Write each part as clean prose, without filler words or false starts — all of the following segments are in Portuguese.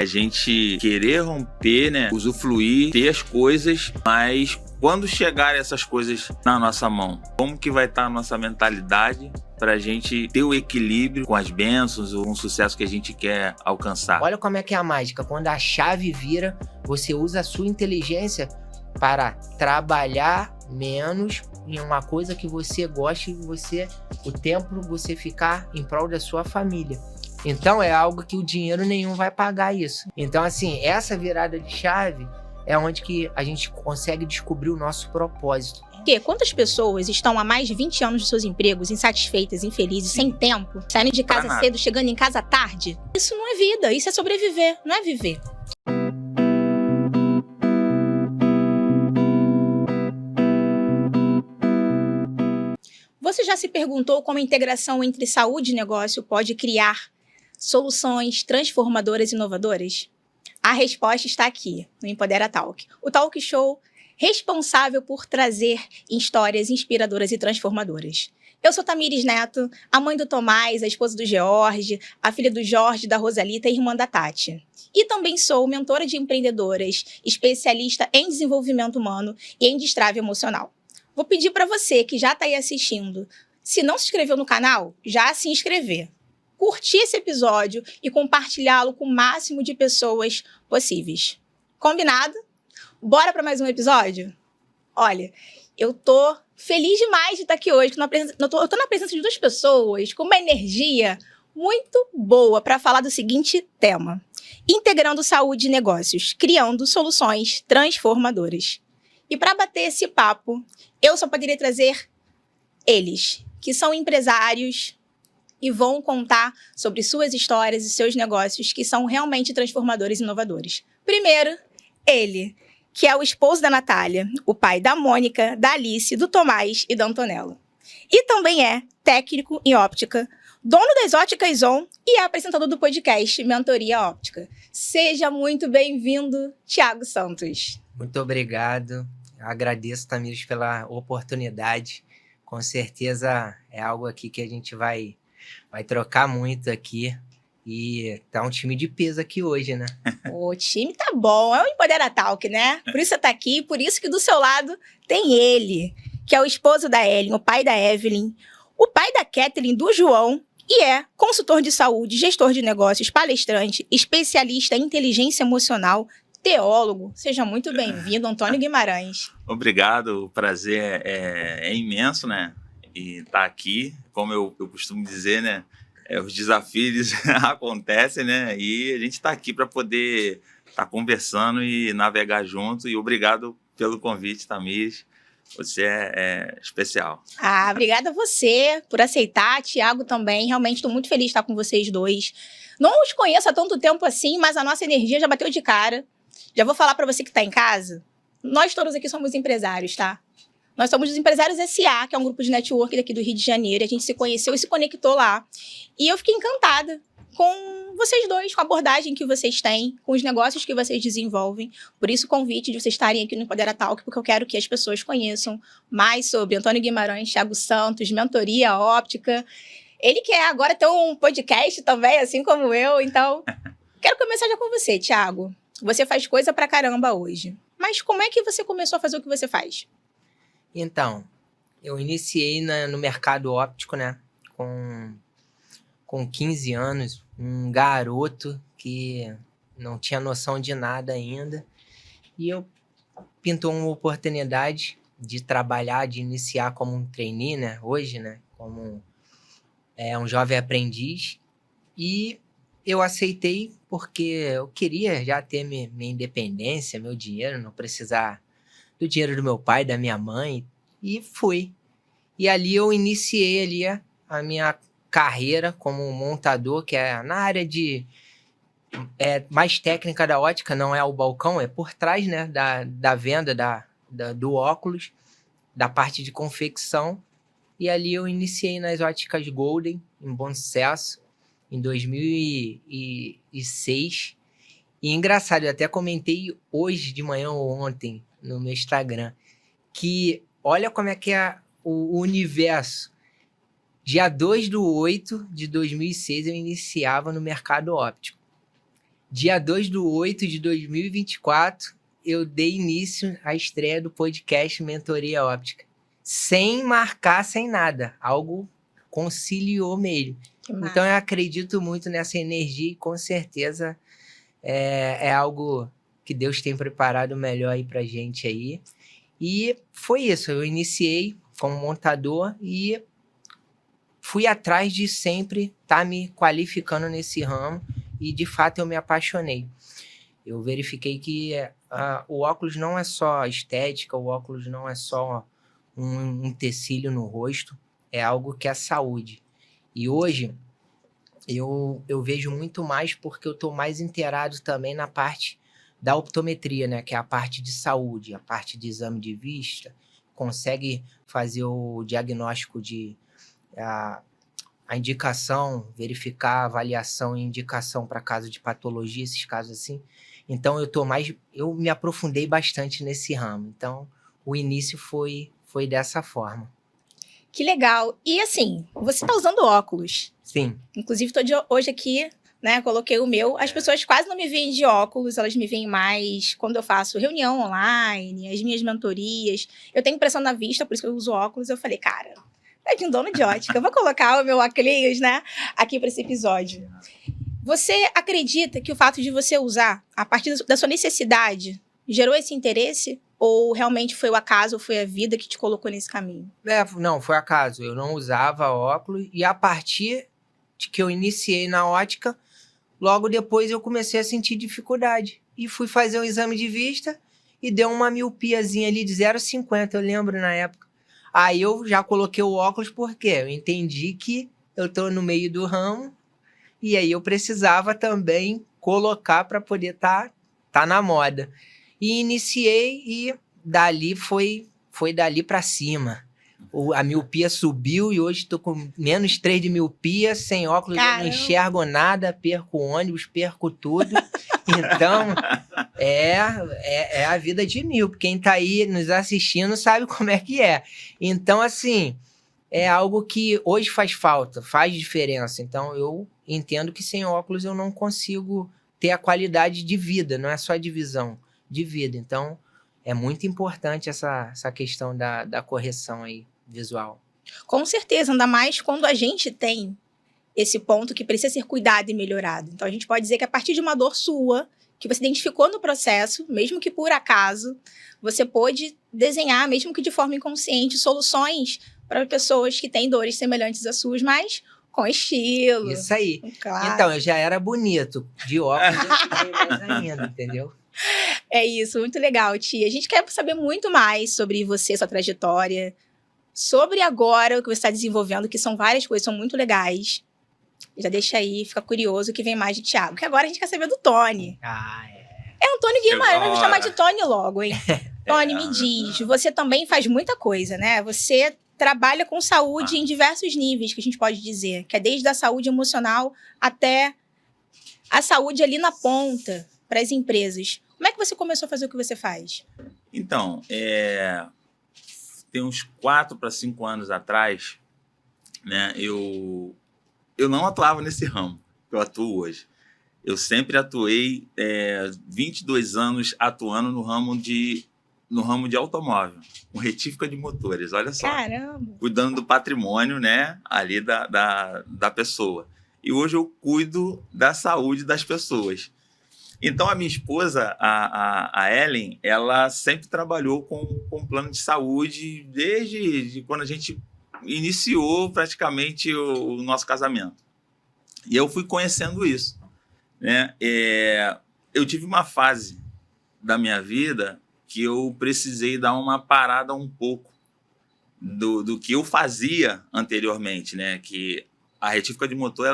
A gente querer romper, né? Usufruir, ter as coisas, mas quando chegarem essas coisas na nossa mão, como que vai estar a nossa mentalidade para a gente ter o equilíbrio com as bênçãos ou com o sucesso que a gente quer alcançar? Olha como é que é a mágica. Quando a chave vira, você usa a sua inteligência para trabalhar menos em uma coisa que você gosta e o tempo você ficar em prol da sua família. Então é algo que o dinheiro nenhum vai pagar isso. Então assim, essa virada de chave é onde que a gente consegue descobrir o nosso propósito. Porque quantas pessoas estão há mais de 20 anos de seus empregos, insatisfeitas, infelizes, sem tempo, saindo de casa cedo, chegando em casa tarde? Isso não é vida, isso é sobreviver, não é viver. Você já se perguntou como a integração entre saúde e negócio pode criar soluções transformadoras e inovadoras? A resposta está aqui, no Empodera Talk. O talk show responsável por trazer histórias inspiradoras e transformadoras. Eu sou Tamires Neto, a mãe do Tomás, a esposa do George, a filha do Jorge, da Rosalita e irmã da Tati. E também sou mentora de empreendedoras, especialista em desenvolvimento humano e em destrave emocional. Vou pedir para você que já está aí assistindo, se não se inscreveu no canal, já se inscrever. Curtir esse episódio e compartilhá-lo com o máximo de pessoas possíveis. Combinado? Bora para mais um episódio? Olha, eu tô feliz demais de estar aqui hoje. Eu tô na presença de duas pessoas com uma energia muito boa para falar do seguinte tema: integrando saúde e negócios, criando soluções transformadoras. E para bater esse papo, eu só poderia trazer eles, que são empresários e vão contar sobre suas histórias e seus negócios que são realmente transformadores e inovadores. Primeiro, ele, que é o esposo da Natália, o pai da Mônica, da Alice, do Tomás e da Antonella. E também é técnico em óptica, dono das Óticas On e é apresentador do podcast Mentoria Óptica. Seja muito bem-vindo, Thiago Santos. Muito obrigado. Eu agradeço, Tamires, pela oportunidade. Com certeza é algo aqui que a gente vai trocar muito aqui. E tá um time de peso aqui hoje, né? O time tá bom, é o Empodera Talk, né? Por isso você tá aqui, por isso que do seu lado tem ele, que é o esposo da Ellen, o pai da Evelyn, o pai da Kathleen, do João, e é consultor de saúde, gestor de negócios, palestrante, especialista em inteligência emocional, teólogo. Seja muito bem-vindo, Antônio Guimarães. Obrigado, o prazer é imenso, né? E estar aqui, como eu costumo dizer, né? Os desafios acontecem, né? E a gente está aqui para poder estar conversando e navegar junto. E obrigado pelo convite, Tamires. Você é especial. Obrigada a você por aceitar, Thiago também. Realmente estou muito feliz de estar com vocês dois. Não os conheço há tanto tempo assim, mas a nossa energia já bateu de cara. Já vou falar para você que está em casa. Nós todos aqui somos empresários, tá? Nós somos os Empresários S.A., que é um grupo de network daqui do Rio de Janeiro. A gente se conheceu e se conectou lá. E eu fiquei encantada com vocês dois, com a abordagem que vocês têm, com os negócios que vocês desenvolvem. Por isso o convite de vocês estarem aqui no Empodera Talk, porque eu quero que as pessoas conheçam mais sobre Antônio Guimarães, Thiago Santos, Mentoria Óptica. Ele quer agora ter um podcast também, assim como eu. Então, quero começar já com você, Thiago. Você faz coisa pra caramba hoje. Mas como é que você começou a fazer o que você faz? Então, eu iniciei no mercado óptico, né? Com 15 anos, um garoto que não tinha noção de nada ainda. E eu pintou uma oportunidade de trabalhar, de iniciar como um trainee, né? Hoje, né? Como um jovem aprendiz. E eu aceitei porque eu queria já ter minha independência, meu dinheiro, não precisar do dinheiro do meu pai, da minha mãe, e fui. E ali eu iniciei ali a minha carreira como montador, que é na área de mais técnica da ótica, não é o balcão, é por trás, né, da venda do óculos, da parte de confecção. E ali eu iniciei nas óticas Golden, em Bom Sucesso, em 2006. E engraçado, eu até comentei hoje de manhã ou ontem no meu Instagram, que olha como é que é o universo. Dia 2/8/2006 eu iniciava no mercado óptico. dia 2/8/2024, eu dei início à estreia do podcast Mentoria Óptica. Sem marcar, sem nada. Algo conciliou mesmo. Que massa. Então, eu acredito muito nessa energia e, com certeza, é algo que Deus tem preparado melhor aí pra gente aí. E foi isso. Eu iniciei como montador e fui atrás de sempre estar me qualificando nesse ramo. E, de fato, eu me apaixonei. Eu verifiquei que o óculos não é só estética, o óculos não é só um utensílio no rosto, é algo que é saúde. E hoje eu vejo muito mais porque eu estou mais inteirado também na parte da optometria, né? Que é a parte de saúde, a parte de exame de vista, consegue fazer o diagnóstico a indicação, verificar a avaliação e indicação para caso de patologia, esses casos assim. Então eu me aprofundei bastante nesse ramo. Então o início foi dessa forma. Que legal. E assim, você tá usando óculos. Sim. Inclusive, hoje aqui, né, coloquei o meu. As pessoas quase não me veem de óculos, elas me veem mais quando eu faço reunião online, as minhas mentorias. Eu tenho pressão na vista, por isso que eu uso óculos. Eu falei, cara, é de um dono de ótica. Eu vou colocar o meu óculos, né, aqui para esse episódio. Você acredita que o fato de você usar, a partir da sua necessidade, gerou esse interesse? Ou realmente foi o acaso, ou foi a vida que te colocou nesse caminho? Não, foi acaso. Eu não usava óculos e a partir de que eu iniciei na ótica, logo depois eu comecei a sentir dificuldade. E fui fazer um exame de vista e deu uma miopiazinha ali de 0,50, eu lembro na época. Aí eu já coloquei o óculos porque eu entendi que eu estou no meio do ramo e aí eu precisava também colocar para poder tá na moda. E iniciei e dali foi dali para cima. A miopia subiu e hoje estou com menos 3 de miopia, sem óculos. Caramba. Eu não enxergo nada, perco ônibus, perco tudo. Então, é a vida de míope. Quem está aí nos assistindo sabe como é que é. Então, assim, é algo que hoje faz falta, faz diferença. Então, eu entendo que sem óculos eu não consigo ter a qualidade de vida, não é só de visão, de vida. Então, é muito importante essa questão da correção aí visual. Com certeza, ainda mais quando a gente tem esse ponto que precisa ser cuidado e melhorado. Então, a gente pode dizer que a partir de uma dor sua, que você identificou no processo, mesmo que por acaso, você pôde desenhar, mesmo que de forma inconsciente, soluções para pessoas que têm dores semelhantes às suas, mas com estilo. Isso aí. Claro. Então, eu já era bonito. De óculos eu fiquei mais ainda, entendeu? É isso, muito legal, tia. A gente quer saber muito mais sobre você, sua trajetória, sobre agora o que você está desenvolvendo, que são várias coisas, são muito legais. Já deixa aí, fica curioso que vem mais de Thiago. Que agora a gente quer saber do Tony. É um Tony Guimarães, vamos chamar de Tony logo, hein? Tony, me diz, você também faz muita coisa, né? Você trabalha com saúde em diversos níveis, que a gente pode dizer, que é desde a saúde emocional até a saúde ali na ponta, para as empresas. Como é que você começou a fazer o que você faz? Então, tem uns 4 para 5 anos atrás, né, eu não atuava nesse ramo que eu atuo hoje. Eu sempre atuei 22 anos atuando no ramo de automóvel, com retífica de motores, olha só. Caramba! Cuidando do patrimônio, né, ali da pessoa. E hoje eu cuido da saúde das pessoas. Então, a minha esposa, a Ellen, ela sempre trabalhou com plano de saúde desde quando a gente iniciou praticamente o nosso casamento. E eu fui conhecendo isso, né? Eu tive uma fase da minha vida que eu precisei dar uma parada um pouco do que eu fazia anteriormente, né? Que a retífica de motor,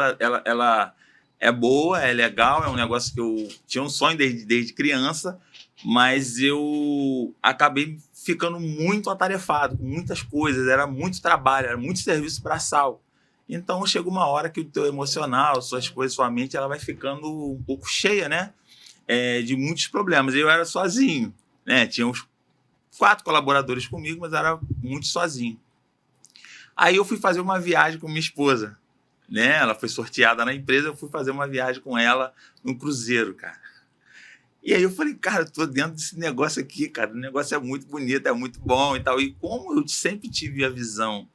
ela é boa, é legal, é um negócio que eu tinha um sonho desde criança, mas eu acabei ficando muito atarefado com muitas coisas, era muito trabalho, era muito serviço braçal. Então chega uma hora que o teu emocional, suas coisas, sua mente, ela vai ficando um pouco cheia, né? De muitos problemas. Eu era sozinho, né? Tinha uns 4 colaboradores comigo, mas era muito sozinho. Aí eu fui fazer uma viagem com minha esposa, né? Ela foi sorteada na empresa, eu fui fazer uma viagem com ela num cruzeiro, cara. E aí eu falei, cara, eu tô dentro desse negócio aqui, cara, o negócio é muito bonito, é muito bom e tal. E como eu sempre tive a visão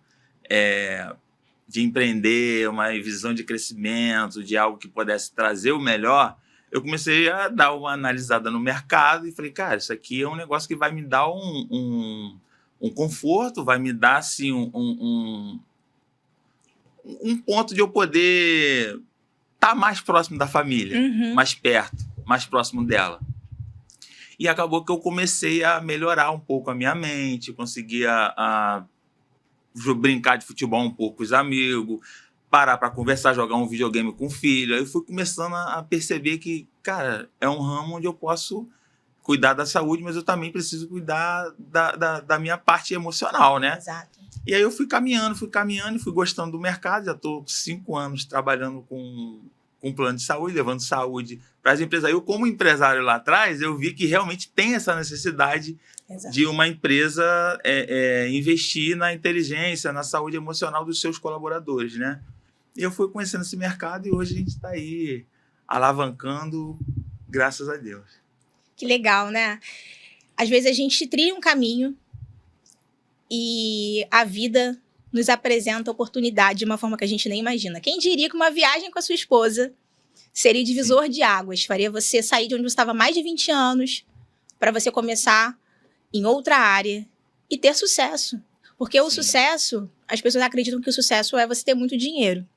de empreender, uma visão de crescimento, de algo que pudesse trazer o melhor, eu comecei a dar uma analisada no mercado e falei, cara, isso aqui é um negócio que vai me dar um conforto, vai me dar, assim, um ponto de eu poder estar mais próximo da família, mais perto, mais próximo dela. E acabou que eu comecei a melhorar um pouco a minha mente, conseguia brincar de futebol um pouco com os amigos, parar para conversar, jogar um videogame com o filho. Aí eu fui começando a perceber que, cara, é um ramo onde eu posso cuidar da saúde, mas eu também preciso cuidar da minha parte emocional, né? Exato. E aí eu fui caminhando e fui gostando do mercado. Já estou 5 anos trabalhando com plano de saúde, levando saúde para as empresas. Eu, como empresário lá atrás, eu vi que realmente tem essa necessidade Exato. de uma empresa investir na inteligência, na saúde emocional dos seus colaboradores, né? E eu fui conhecendo esse mercado e hoje a gente está aí alavancando, graças a Deus. Que legal, né? Às vezes a gente trilha um caminho e a vida nos apresenta oportunidade de uma forma que a gente nem imagina. Quem diria que uma viagem com a sua esposa seria divisor de águas, faria você sair de onde você estava há mais de 20 anos para você começar em outra área e ter sucesso. Porque o sucesso, as pessoas acreditam que o sucesso é você ter muito dinheiro.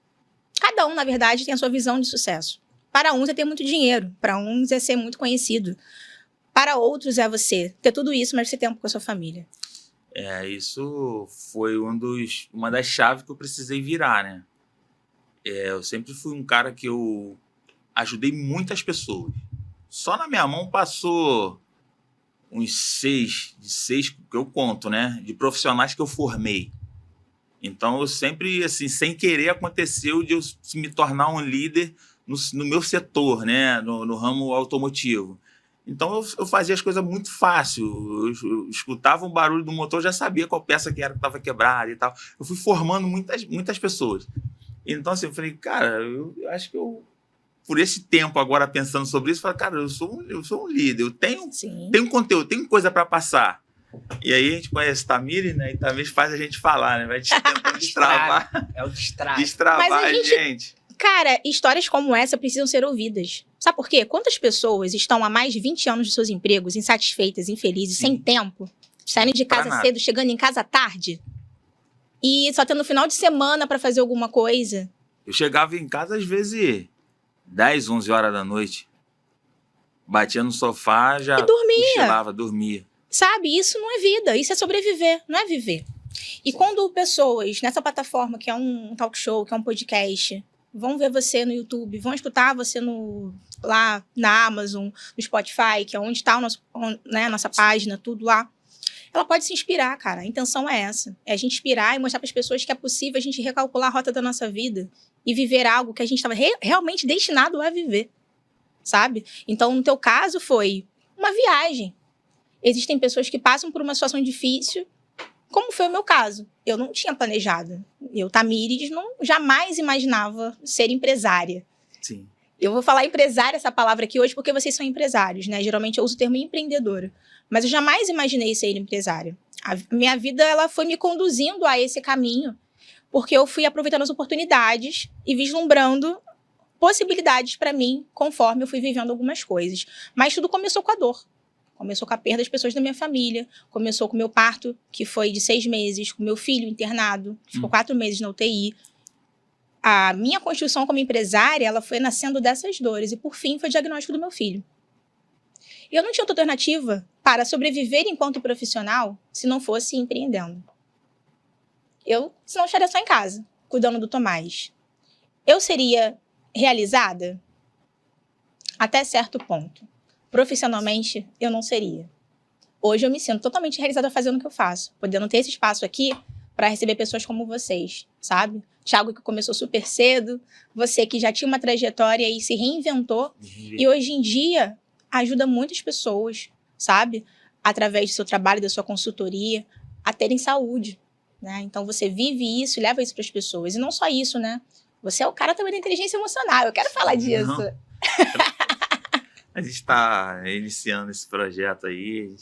Cada um, na verdade, tem a sua visão de sucesso. Para uns é ter muito dinheiro, para uns é ser muito conhecido. Para outros é você ter tudo isso, mas ter tempo com a sua família. Isso foi uma das chaves que eu precisei virar, né? Eu sempre fui um cara que eu ajudei muitas pessoas. Só na minha mão passou uns 6 que eu conto, né? De profissionais que eu formei. Então, eu sempre, assim, sem querer, aconteceu de eu me tornar um líder no meu setor, né? No ramo automotivo. Então, eu fazia as coisas muito fácil. Eu escutava um barulho do motor, já sabia qual peça que era que estava quebrada e tal. Eu fui formando muitas pessoas. Então, assim, eu falei, cara, eu acho que por esse tempo agora pensando sobre isso, eu falei, cara, eu sou um líder, eu tenho conteúdo, tenho coisa para passar. E aí a gente conhece Tamires, né? E Tamires faz a gente falar, né? Vai tentando destravar. É o destrave. Destravar a gente. Cara, histórias como essa precisam ser ouvidas. Sabe por quê? Quantas pessoas estão há mais de 20 anos de seus empregos, insatisfeitas, infelizes, sem tempo, saindo de casa cedo, chegando em casa tarde, e só tendo final de semana para fazer alguma coisa? Eu chegava em casa, às vezes, 10, 11 horas da noite. Batia no sofá, já cochilava, dormia. Sabe? Isso não é vida, isso é sobreviver, não é viver. E quando pessoas nessa plataforma, que é um talk show, que é um podcast, vão ver você no YouTube, vão escutar você lá na Amazon, no Spotify, que é onde está a nossa página, tudo lá. Ela pode se inspirar, cara. A intenção é essa. É a gente inspirar e mostrar para as pessoas que é possível a gente recalcular a rota da nossa vida e viver algo que a gente estava realmente destinado a viver, sabe? Então, no teu caso, foi uma viagem. Existem pessoas que passam por uma situação difícil, como foi o meu caso. Eu não tinha planejado. Eu, Tamires, jamais imaginava ser empresária. Sim. Eu vou falar empresária, essa palavra aqui hoje, porque vocês são empresários, né? Geralmente eu uso o termo empreendedora. Mas eu jamais imaginei ser empresária. A minha vida, ela foi me conduzindo a esse caminho, porque eu fui aproveitando as oportunidades e vislumbrando possibilidades para mim, conforme eu fui vivendo algumas coisas. Mas tudo começou com a dor. Começou com a perda das pessoas da minha família. Começou com o meu parto, que foi de 6 meses, com meu filho internado, que ficou 4 meses na UTI. A minha construção como empresária, ela foi nascendo dessas dores. E, por fim, foi o diagnóstico do meu filho. E eu não tinha outra alternativa para sobreviver enquanto profissional se não fosse empreendendo. Senão, estaria só em casa, cuidando do Tomás. Eu seria realizada? Até certo ponto. Profissionalmente, eu não seria. Hoje eu me sinto totalmente realizada fazendo o que eu faço, podendo ter esse espaço aqui para receber pessoas como vocês, sabe? Thiago, que começou super cedo, você que já tinha uma trajetória e se reinventou, e hoje em dia ajuda muitas pessoas, sabe? Através do seu trabalho, da sua consultoria, a terem saúde, né? Então você vive isso e leva isso para as pessoas. E não só isso, né? Você é o cara também da inteligência emocional, eu quero falar disso. Não. A gente está iniciando esse projeto aí.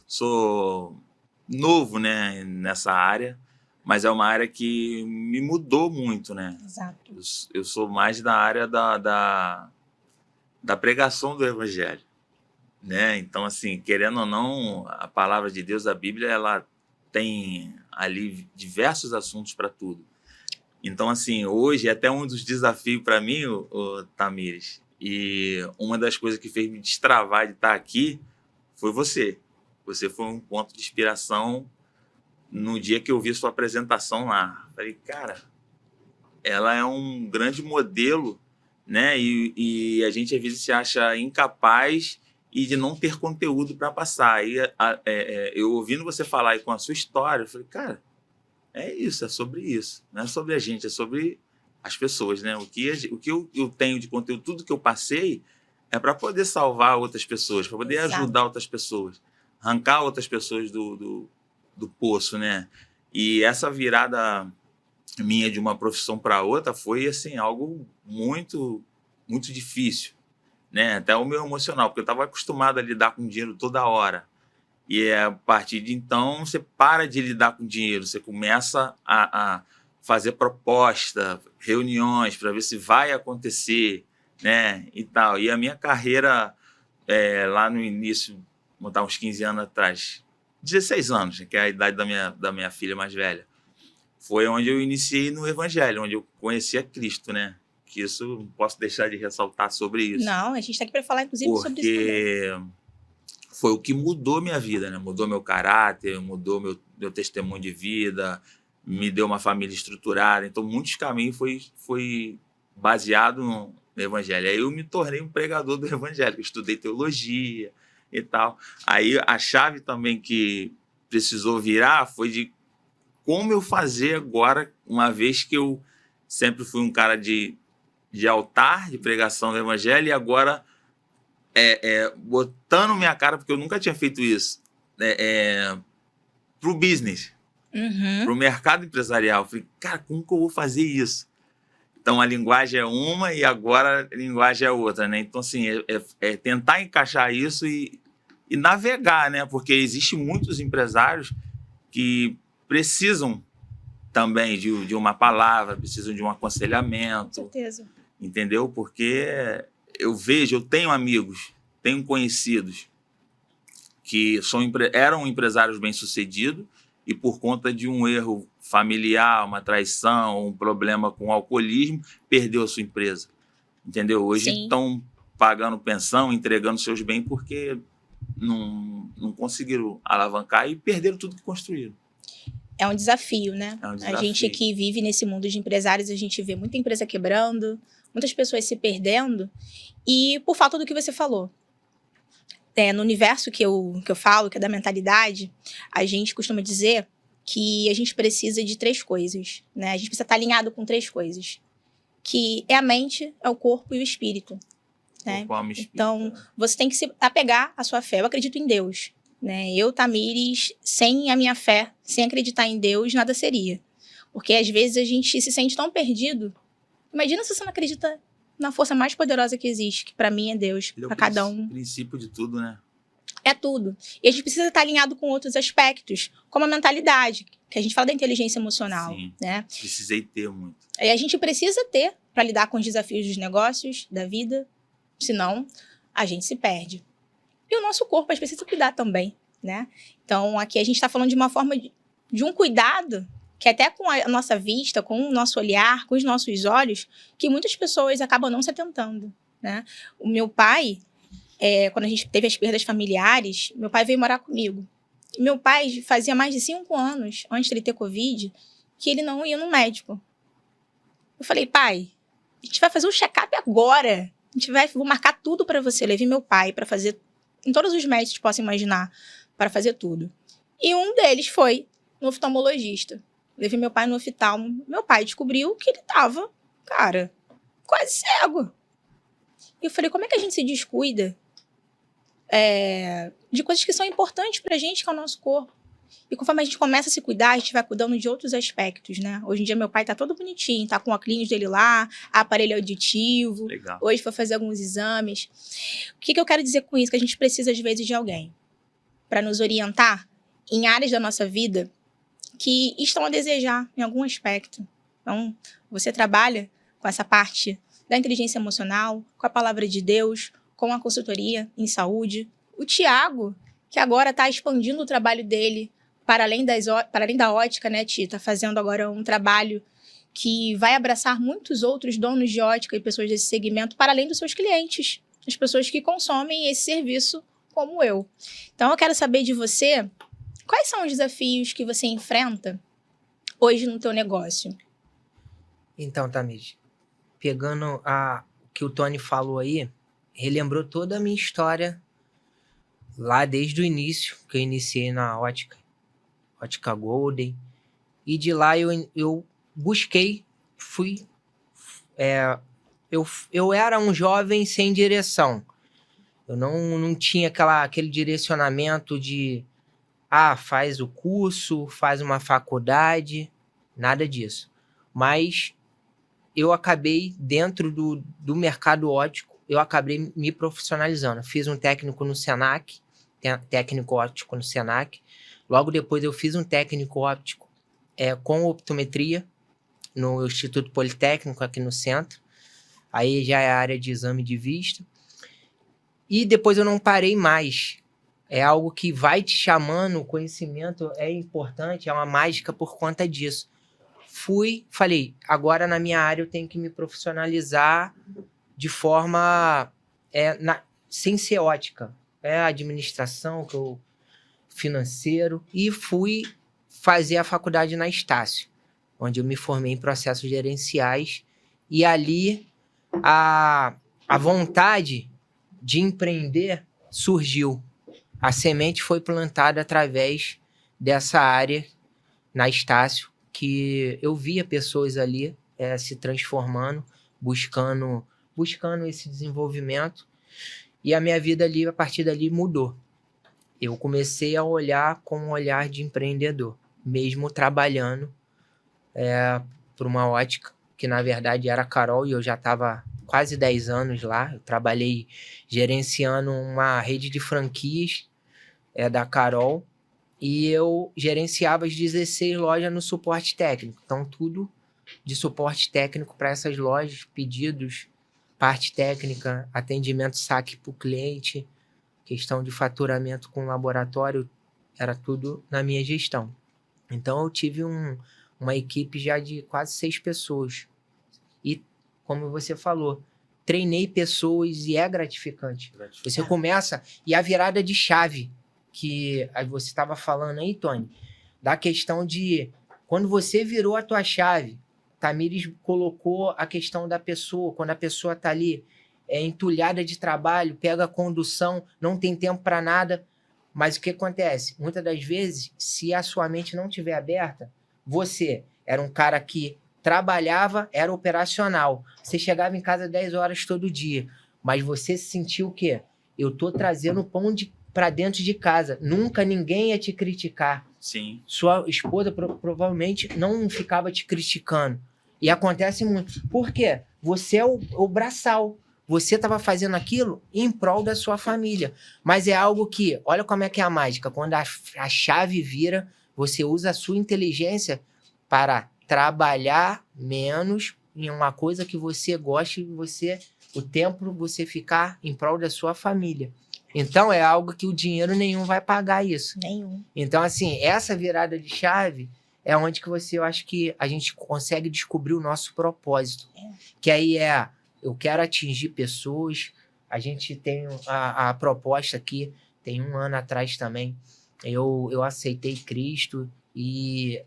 Sou novo, né, nessa área, mas é uma área que me mudou muito, né? Exato. Eu sou mais da área da pregação do evangelho, né? Então, assim, querendo ou não, a palavra de Deus, a Bíblia, ela tem ali diversos assuntos para tudo. Então, assim, hoje é até um dos desafios para mim, o Tamires, e uma das coisas que fez me destravar de estar aqui foi você. Você foi um ponto de inspiração no dia que eu vi sua apresentação lá. Falei, cara, ela é um grande modelo, né? E a gente às vezes se acha incapaz e de não ter conteúdo para passar. Aí eu ouvindo você falar aí com a sua história, eu falei, cara, é isso, é sobre isso. Não é sobre a gente, é sobre as pessoas, né? O que eu tenho de conteúdo, tudo que eu passei é para poder salvar outras pessoas, para poder Exato. ajudar outras pessoas, arrancar outras pessoas do poço, né? E essa virada minha de uma profissão para outra foi assim algo muito muito difícil, né? Até o meu emocional, porque eu estava acostumado a lidar com dinheiro toda hora. E a partir de então você para de lidar com dinheiro, você começa a fazer proposta, reuniões para ver se vai acontecer, né? E tal. E a minha carreira lá no início, vou botar uns 15 anos atrás, 16 anos, que é a idade da minha filha mais velha, foi onde eu iniciei no Evangelho, onde eu conheci a Cristo, né? Que isso não posso deixar de ressaltar sobre isso. Não, a gente está aqui para falar, inclusive, sobre isso também. Porque foi o que mudou minha vida, né? Mudou meu caráter, mudou meu testemunho de vida, me deu uma família estruturada. Então, muitos caminhos foi baseado no Evangelho. Aí eu me tornei um pregador do Evangelho, eu estudei teologia e tal. Aí a chave também que precisou virar foi de como eu fazer agora, uma vez que eu sempre fui um cara de altar, de pregação do Evangelho, e agora botando minha cara, porque eu nunca tinha feito isso, pro business, pro mercado empresarial. Eu falei, cara, como que eu vou fazer isso? Então, a linguagem é uma e agora a linguagem é outra, né? Então, assim, é tentar encaixar isso e navegar, né? Porque existem muitos empresários que precisam também de uma palavra, precisam de um Com aconselhamento, certeza. entendeu? Porque eu tenho amigos, tenho conhecidos que eram empresários bem-sucedidos e por conta de um erro familiar, uma traição, um problema com o alcoolismo, perdeu a sua empresa, entendeu? Hoje Sim. estão pagando pensão, entregando seus bens porque não conseguiram alavancar e perderam tudo que construíram. É um desafio, né? É um A desafio. gente que vive nesse mundo de empresários, a gente vê muita empresa quebrando, muitas pessoas se perdendo, e por falta do que você falou. No universo que eu falo, que é da mentalidade, a gente costuma dizer que a gente precisa de 3 coisas, né? A gente precisa estar alinhado com 3 coisas, que é a mente, é o corpo e o espírito, né? Corpo, alma e espírito. Então, você tem que se apegar à sua fé. Eu acredito em Deus, né? Eu, Tamires, sem a minha fé, sem acreditar em Deus, nada seria. Porque às vezes a gente se sente tão perdido. Imagina se você não acredita na força mais poderosa que existe, que para mim é Deus, Ele é para o cada um. princípio de tudo, né? É tudo. E a gente precisa estar alinhado com outros aspectos, como a mentalidade, que a gente fala da inteligência emocional, Sim. né? Precisei ter muito. E a gente precisa ter para lidar com os desafios dos negócios, da vida, senão a gente se perde. E o nosso corpo, a gente precisa cuidar também, né? Então, aqui a gente está falando de uma forma de um cuidado que até com a nossa vista, com o nosso olhar, com os nossos olhos, que muitas pessoas acabam não se atentando, né? O meu pai, quando a gente teve as perdas familiares, meu pai veio morar comigo. E meu pai fazia mais de 5 anos, antes de ele ter Covid, que ele não ia no médico. Eu falei, pai, a gente vai fazer um check-up agora. Vou marcar tudo para você. Eu levei meu pai para fazer em todos os médicos que possa imaginar, para fazer tudo. E um deles foi no oftalmologista. Levei meu pai no oftalmo. Meu pai descobriu que ele tava, cara, quase cego. E eu falei, como é que a gente se descuida de coisas que são importantes pra gente, que é o nosso corpo? E conforme a gente começa a se cuidar, a gente vai cuidando de outros aspectos, né? Hoje em dia, meu pai tá todo bonitinho, tá com o óculos dele lá, aparelho auditivo. Legal. Hoje foi fazer alguns exames. O que eu quero dizer com isso? Que a gente precisa, às vezes, de alguém para nos orientar em áreas da nossa vida que estão a desejar em algum aspecto. Então, você trabalha com essa parte da inteligência emocional, com a palavra de Deus, com a consultoria em saúde. O Tiago, que agora está expandindo o trabalho dele para além da ótica, né, Ti? Está fazendo agora um trabalho que vai abraçar muitos outros donos de ótica e pessoas desse segmento, para além dos seus clientes, as pessoas que consomem esse serviço como eu. Então, eu quero saber de você, quais são os desafios que você enfrenta hoje no teu negócio? Então, Tamires, pegando o que o Tony falou aí, relembrou toda a minha história lá desde o início, que eu iniciei na ótica Golden. E de lá eu busquei, eu era um jovem sem direção. Eu não tinha aquele direcionamento de faz o curso, faz uma faculdade, nada disso. Mas eu acabei, dentro do mercado óptico, eu acabei me profissionalizando. Fiz um técnico no Senac, técnico óptico no Senac. Logo depois eu fiz um técnico óptico com optometria no Instituto Politécnico, aqui no centro. Aí já é a área de exame de vista. E depois eu não parei mais. É algo que vai te chamando, o conhecimento é importante, é uma mágica por conta disso. Falei, agora na minha área eu tenho que me profissionalizar de forma sem ser ótica. Administração, financeiro, e fui fazer a faculdade na Estácio, onde eu me formei em processos gerenciais, e ali a vontade de empreender surgiu. A semente foi plantada através dessa área na Estácio, que eu via pessoas ali se transformando, buscando esse desenvolvimento, e a minha vida ali, a partir dali, mudou. Eu comecei a olhar com um olhar de empreendedor, mesmo trabalhando por uma ótica, que na verdade era a Carol, e eu já estava quase 10 anos lá. Eu trabalhei gerenciando uma rede de franquias da Carol, e eu gerenciava as 16 lojas no suporte técnico. Então, tudo de suporte técnico para essas lojas, pedidos, parte técnica, atendimento saque para o cliente, questão de faturamento com laboratório, era tudo na minha gestão. Então, eu tive uma equipe já de quase 6 pessoas. E, como você falou, treinei pessoas e é gratificante. Você começa, e a virada de chave, que você estava falando aí, Tony, da questão de quando você virou a tua chave, Tamires colocou a questão da pessoa, quando a pessoa está ali entulhada de trabalho, pega a condução, não tem tempo para nada, mas o que acontece? Muitas das vezes, se a sua mente não estiver aberta, você era um cara que trabalhava, era operacional, você chegava em casa 10 horas todo dia, mas você sentiu o quê? Eu tô trazendo pão para dentro de casa, nunca ninguém ia te criticar. Sim. Sua esposa provavelmente não ficava te criticando. E acontece muito. Por quê? Você é o braçal. Você estava fazendo aquilo em prol da sua família. Mas é algo que, olha como é que é a mágica. Quando a chave vira, você usa a sua inteligência para trabalhar menos em uma coisa que você gosta, e o tempo você ficar em prol da sua família. Então, é algo que o dinheiro nenhum vai pagar isso. Nenhum. Então, assim, essa virada de chave é onde que eu acho que a gente consegue descobrir o nosso propósito. Que aí eu quero atingir pessoas. A gente tem a proposta aqui, tem 1 ano atrás também, eu aceitei Cristo, e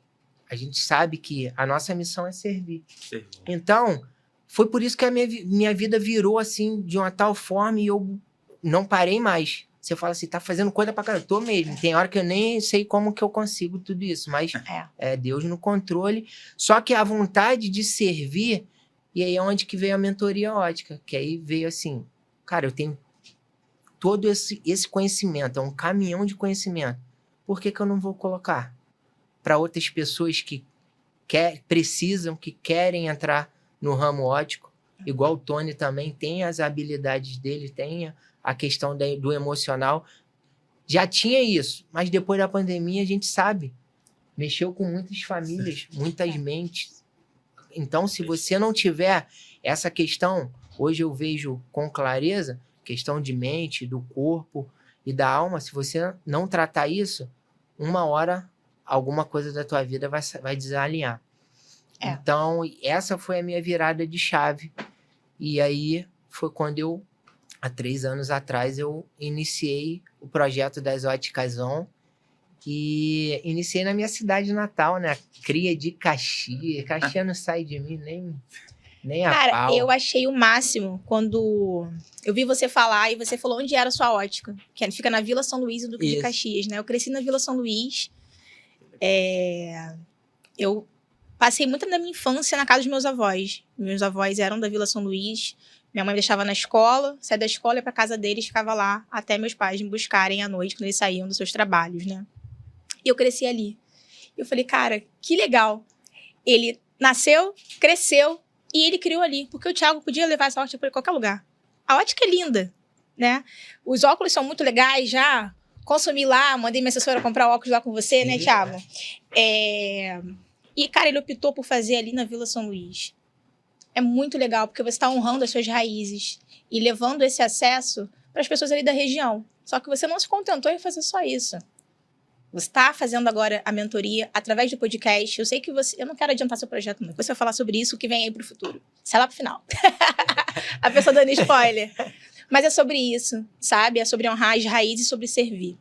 a gente sabe que a nossa missão é servir. Então, foi por isso que a minha vida virou assim, de uma tal forma, e eu não parei mais. Você fala assim, tá fazendo coisa pra caramba. Tô mesmo. Tem hora que eu nem sei como que eu consigo tudo isso, mas é Deus no controle. Só que a vontade de servir, e aí é onde que veio a mentoria ótica, que aí veio assim, cara, eu tenho todo esse conhecimento, é um caminhão de conhecimento. por que eu não vou colocar para outras pessoas que precisam, que querem entrar no ramo ótico? Igual o Tony também tem as habilidades dele, tem a questão do emocional. Já tinha isso, mas depois da pandemia a gente sabe, mexeu com muitas famílias, muitas mentes. Então, se você não tiver essa questão, hoje eu vejo com clareza, questão de mente, do corpo e da alma, se você não tratar isso, uma hora alguma coisa da tua vida vai desalinhar. Então, essa foi a minha virada de chave. E aí foi quando há 3 anos atrás, eu iniciei o projeto das Óticas On, que iniciei na minha cidade natal, né? Cria de Caxias. Caxias não sai de mim nem a Cara, pau. eu achei o máximo quando eu vi você falar e você falou onde era a sua ótica, que fica na Vila São Luís, do Duque de Caxias, né? Eu cresci na Vila São Luís. Eu passei muito da minha infância na casa dos meus avós. Meus avós eram da Vila São Luís. Minha mãe me deixava na escola, saía da escola, ia pra casa deles, ficava lá até meus pais me buscarem à noite, quando eles saíam dos seus trabalhos, né? E eu cresci ali. Eu falei, cara, que legal. Ele nasceu, cresceu e ele criou ali. Porque o Thiago podia levar essa ótica para qualquer lugar. A ótica é linda, né? Os óculos são muito legais já. Consumi lá, mandei minha assessora comprar óculos lá com você, né, Thiago? E, cara, ele optou por fazer ali na Vila São Luís. É muito legal, porque você está honrando as suas raízes e levando esse acesso para as pessoas ali da região. Só que você não se contentou em fazer só isso. Você está fazendo agora a mentoria através do podcast. Eu sei que você... Eu não quero adiantar seu projeto, não. Você vai falar sobre isso, o que vem aí para o futuro. Sei lá pro final. A pessoa dando spoiler. Mas é sobre isso, sabe? É sobre honrar as raízes e sobre servir.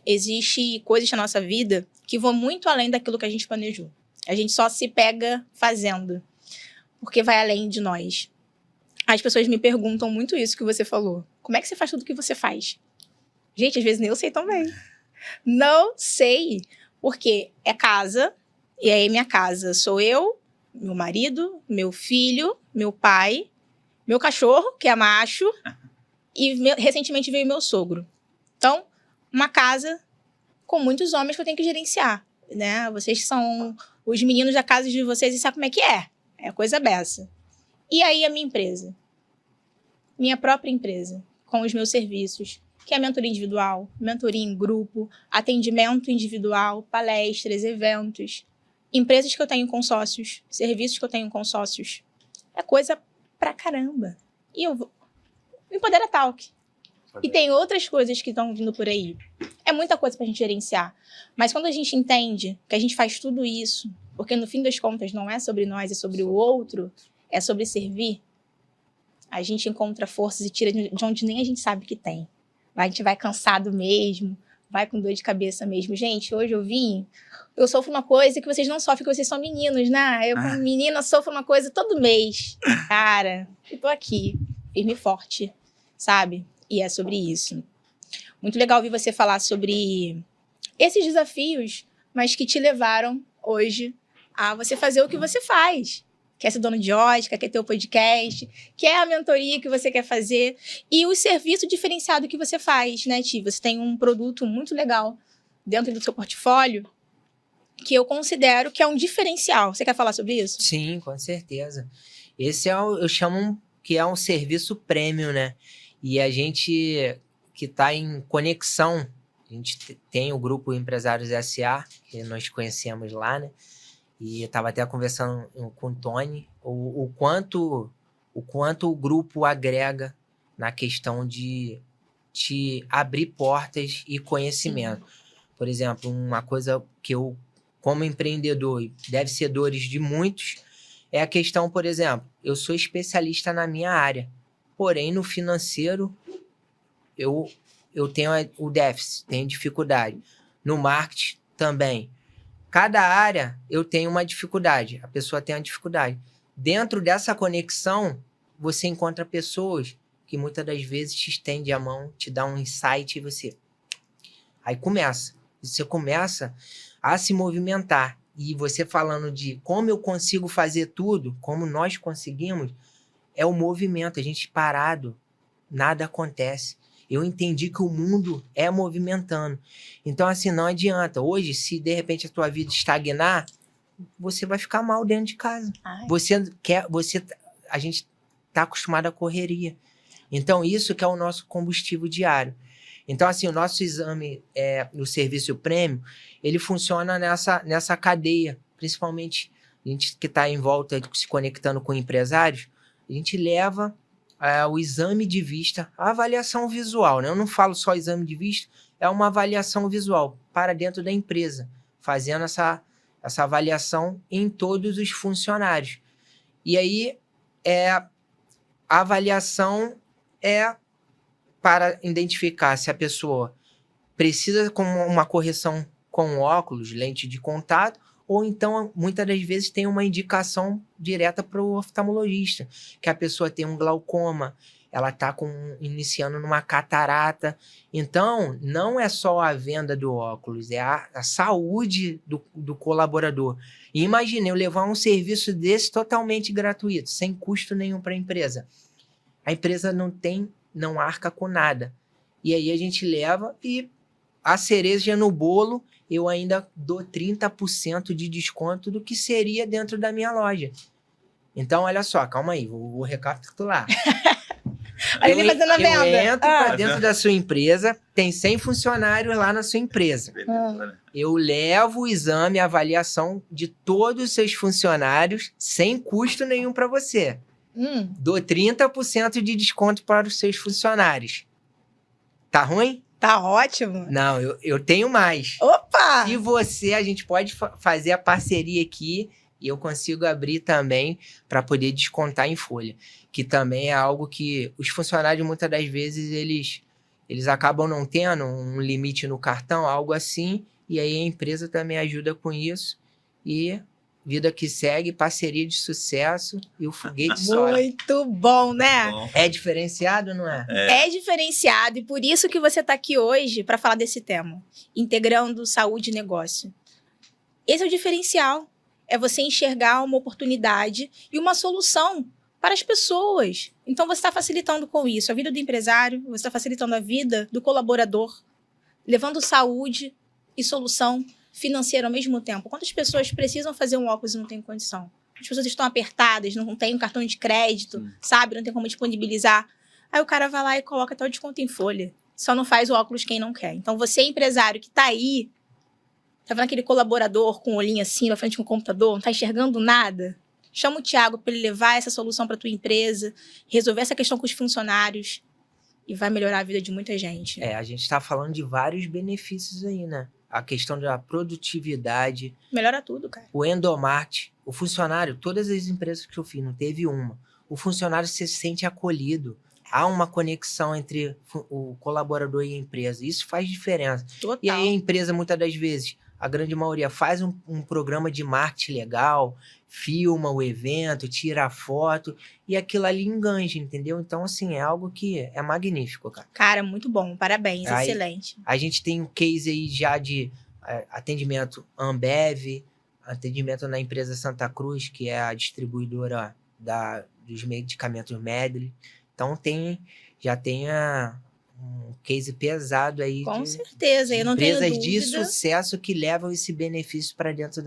Existem coisas na nossa vida que vão muito além daquilo que a gente planejou. A gente só se pega fazendo. Porque vai além de nós. As pessoas me perguntam muito isso que você falou. Como é que você faz tudo o que você faz? Gente, às vezes nem eu sei também. Não sei. Porque é casa, e aí minha casa sou eu, meu marido, meu filho, meu pai, meu cachorro, que é macho, e recentemente veio meu sogro. Então, uma casa com muitos homens que eu tenho que gerenciar, né? Vocês são os meninos da casa de vocês e sabem como é que é. É coisa beça. E aí a minha empresa? Minha própria empresa, com os meus serviços, que é mentoria individual, mentoria em grupo, atendimento individual, palestras, eventos, empresas que eu tenho com sócios, serviços que eu tenho com sócios. É coisa pra caramba. E eu vou... Empodera Talk. E tem outras coisas que estão vindo por aí. É muita coisa pra gente gerenciar. Mas quando a gente entende que a gente faz tudo isso, porque no fim das contas não é sobre nós, é sobre o outro, é sobre servir, a gente encontra forças e tira de onde nem a gente sabe que tem. A gente vai cansado mesmo, vai com dor de cabeça mesmo. Gente, hoje eu sofro uma coisa que vocês não sofrem, que vocês são meninos, né? Eu, como menina, sofro uma coisa todo mês. Cara, eu tô aqui, firme e forte, sabe? E é sobre isso. Muito legal ouvir você falar sobre esses desafios, mas que te levaram hoje a você fazer o que você faz. Quer ser dono de ótica, quer ter o podcast, quer a mentoria que você quer fazer e o serviço diferenciado que você faz, né, Ti? Você tem um produto muito legal dentro do seu portfólio que eu considero que é um diferencial. Você quer falar sobre isso? Sim, com certeza. Esse eu chamo que é um serviço premium, né? E a gente que está em conexão, a gente tem o grupo Empresários S.A., que nós conhecemos lá, né? E eu estava até conversando com o Tony, o quanto o grupo agrega na questão de te abrir portas e conhecimento. Por exemplo, uma coisa que eu, como empreendedor, e deve ser dores de muitos, é a questão, por exemplo, eu sou especialista na minha área, porém no financeiro eu tenho o déficit, tenho dificuldade. No marketing também. Cada área eu tenho uma dificuldade, a pessoa tem uma dificuldade. Dentro dessa conexão, você encontra pessoas que muitas das vezes te estende a mão, te dá um insight e você... Aí você começa a se movimentar. E você falando de como eu consigo fazer tudo, como nós conseguimos, é o movimento. A gente parado, nada acontece. Eu entendi que o mundo é movimentando. Então, assim, não adianta. Hoje, se de repente a tua vida estagnar, você vai ficar mal dentro de casa. Ai. A gente tá acostumado à correria. Então, isso que é o nosso combustível diário. Então, assim, o nosso exame, o serviço prêmio, ele funciona nessa cadeia. Principalmente, a gente que está em volta, se conectando com empresários, a gente leva o exame de vista, a avaliação visual, né? Eu não falo só exame de vista, é uma avaliação visual para dentro da empresa, fazendo essa avaliação em todos os funcionários. E aí, a avaliação é para identificar se a pessoa precisa com uma correção com óculos, lente de contato, ou então, muitas das vezes, tem uma indicação direta para o oftalmologista, que a pessoa tem um glaucoma, ela está iniciando numa catarata. Então, não é só a venda do óculos, é a saúde do colaborador. E imagine eu levar um serviço desse totalmente gratuito, sem custo nenhum para a empresa. A empresa não arca com nada. E aí a gente leva e a cereja no bolo, eu ainda dou 30% de desconto do que seria dentro da minha loja. Então, olha só, calma aí, vou recapitular. Olha ele fazendo a venda. Eu entro para dentro da sua empresa, tem 100 funcionários lá na sua empresa. Eu levo o exame, a avaliação de todos os seus funcionários, sem custo nenhum para você. Dou 30% de desconto para os seus funcionários. Tá ruim? Tá ótimo. Não, eu tenho mais. Opa! Se a gente pode fazer a parceria aqui e eu consigo abrir também para poder descontar em folha. Que também é algo que os funcionários, muitas das vezes, eles acabam não tendo um limite no cartão, algo assim, e aí a empresa também ajuda com isso. E vida que segue, parceria de sucesso e o foguete sobe. Muito bom, né? Bom. É diferenciado, não é? É diferenciado e por isso que você está aqui hoje para falar desse tema. Integrando saúde e negócio. Esse é o diferencial. É você enxergar uma oportunidade e uma solução para as pessoas. Então, você está facilitando com isso a vida do empresário, você está facilitando a vida do colaborador, levando saúde e solução financeira ao mesmo tempo. Quantas pessoas precisam fazer um óculos e não têm condição? As pessoas estão apertadas, não têm um cartão de crédito, sabe? Não tem como disponibilizar. Aí o cara vai lá e coloca até o desconto em folha. Só não faz o óculos quem não quer. Então, você, empresário que está aí, tá vendo aquele colaborador com o olhinho assim, na frente com o computador, não tá enxergando nada? Chama o Thiago para ele levar essa solução para tua empresa, resolver essa questão com os funcionários e vai melhorar a vida de muita gente. A gente está falando de vários benefícios aí, né? A questão da produtividade. Melhora tudo, cara. O endomarte, o funcionário, todas as empresas que eu fiz, não teve uma. O funcionário se sente acolhido. Há uma conexão entre o colaborador e a empresa. Isso faz diferença. Total. E aí a empresa, muitas das vezes, a grande maioria, faz um programa de marketing legal, filma o evento, tira a foto, e aquilo ali enganja, entendeu? Então, assim, é algo que é magnífico, cara. Cara, muito bom. Parabéns, Aí, excelente. A gente tem um case aí já de atendimento Ambev, atendimento na empresa Santa Cruz, que é a distribuidora dos medicamentos Medley. Então, já tem um case pesado aí. Com certeza, eu não tenho dúvida. Empresas de sucesso que levam esse benefício para dentro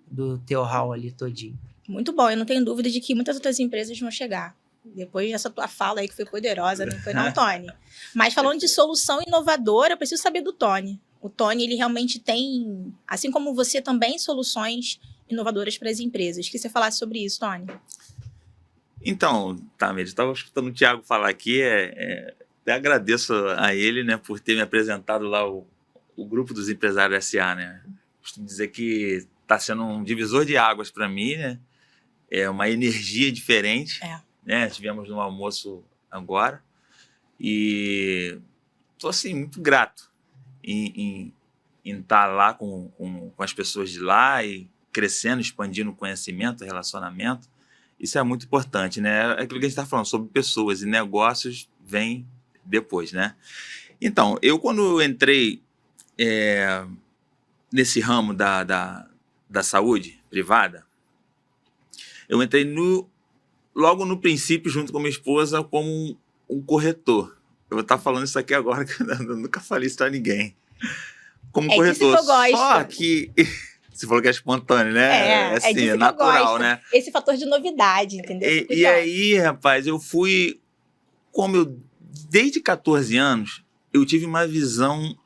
do teu hall ali todinho. Muito bom, eu não tenho dúvida de que muitas outras empresas vão chegar. Depois dessa tua fala aí que foi poderosa, não foi não, Tony? Mas falando de solução inovadora, eu preciso saber do Tony. O Tony, ele realmente tem, assim como você também, soluções inovadoras para as empresas. Queria que você falasse sobre isso, Tony. Então, Tamir, eu estava escutando o Thiago falar aqui, até agradeço a ele, né, por ter me apresentado lá o Grupo dos Empresários S.A., né? Costumo dizer que está sendo um divisor de águas para mim, né? É uma energia diferente, né? Tivemos no almoço agora e estou, assim, muito grato em estar lá com as pessoas de lá e crescendo, expandindo o conhecimento, relacionamento. Isso é muito importante, né? É aquilo que a gente está falando sobre pessoas e negócios vem depois, né? Então, eu quando entrei nesse ramo da saúde privada, eu entrei logo no princípio, junto com minha esposa, como um corretor, vou estar falando isso aqui agora, que eu nunca falei isso pra ninguém. Como É corretor, disso que eu gosto. só que... Você falou que é espontâneo, né? É assim, disso que natural, eu gosto. né? Esse fator de novidade, entendeu? E aí, rapaz, eu fui... Desde 14 anos, eu tive uma visão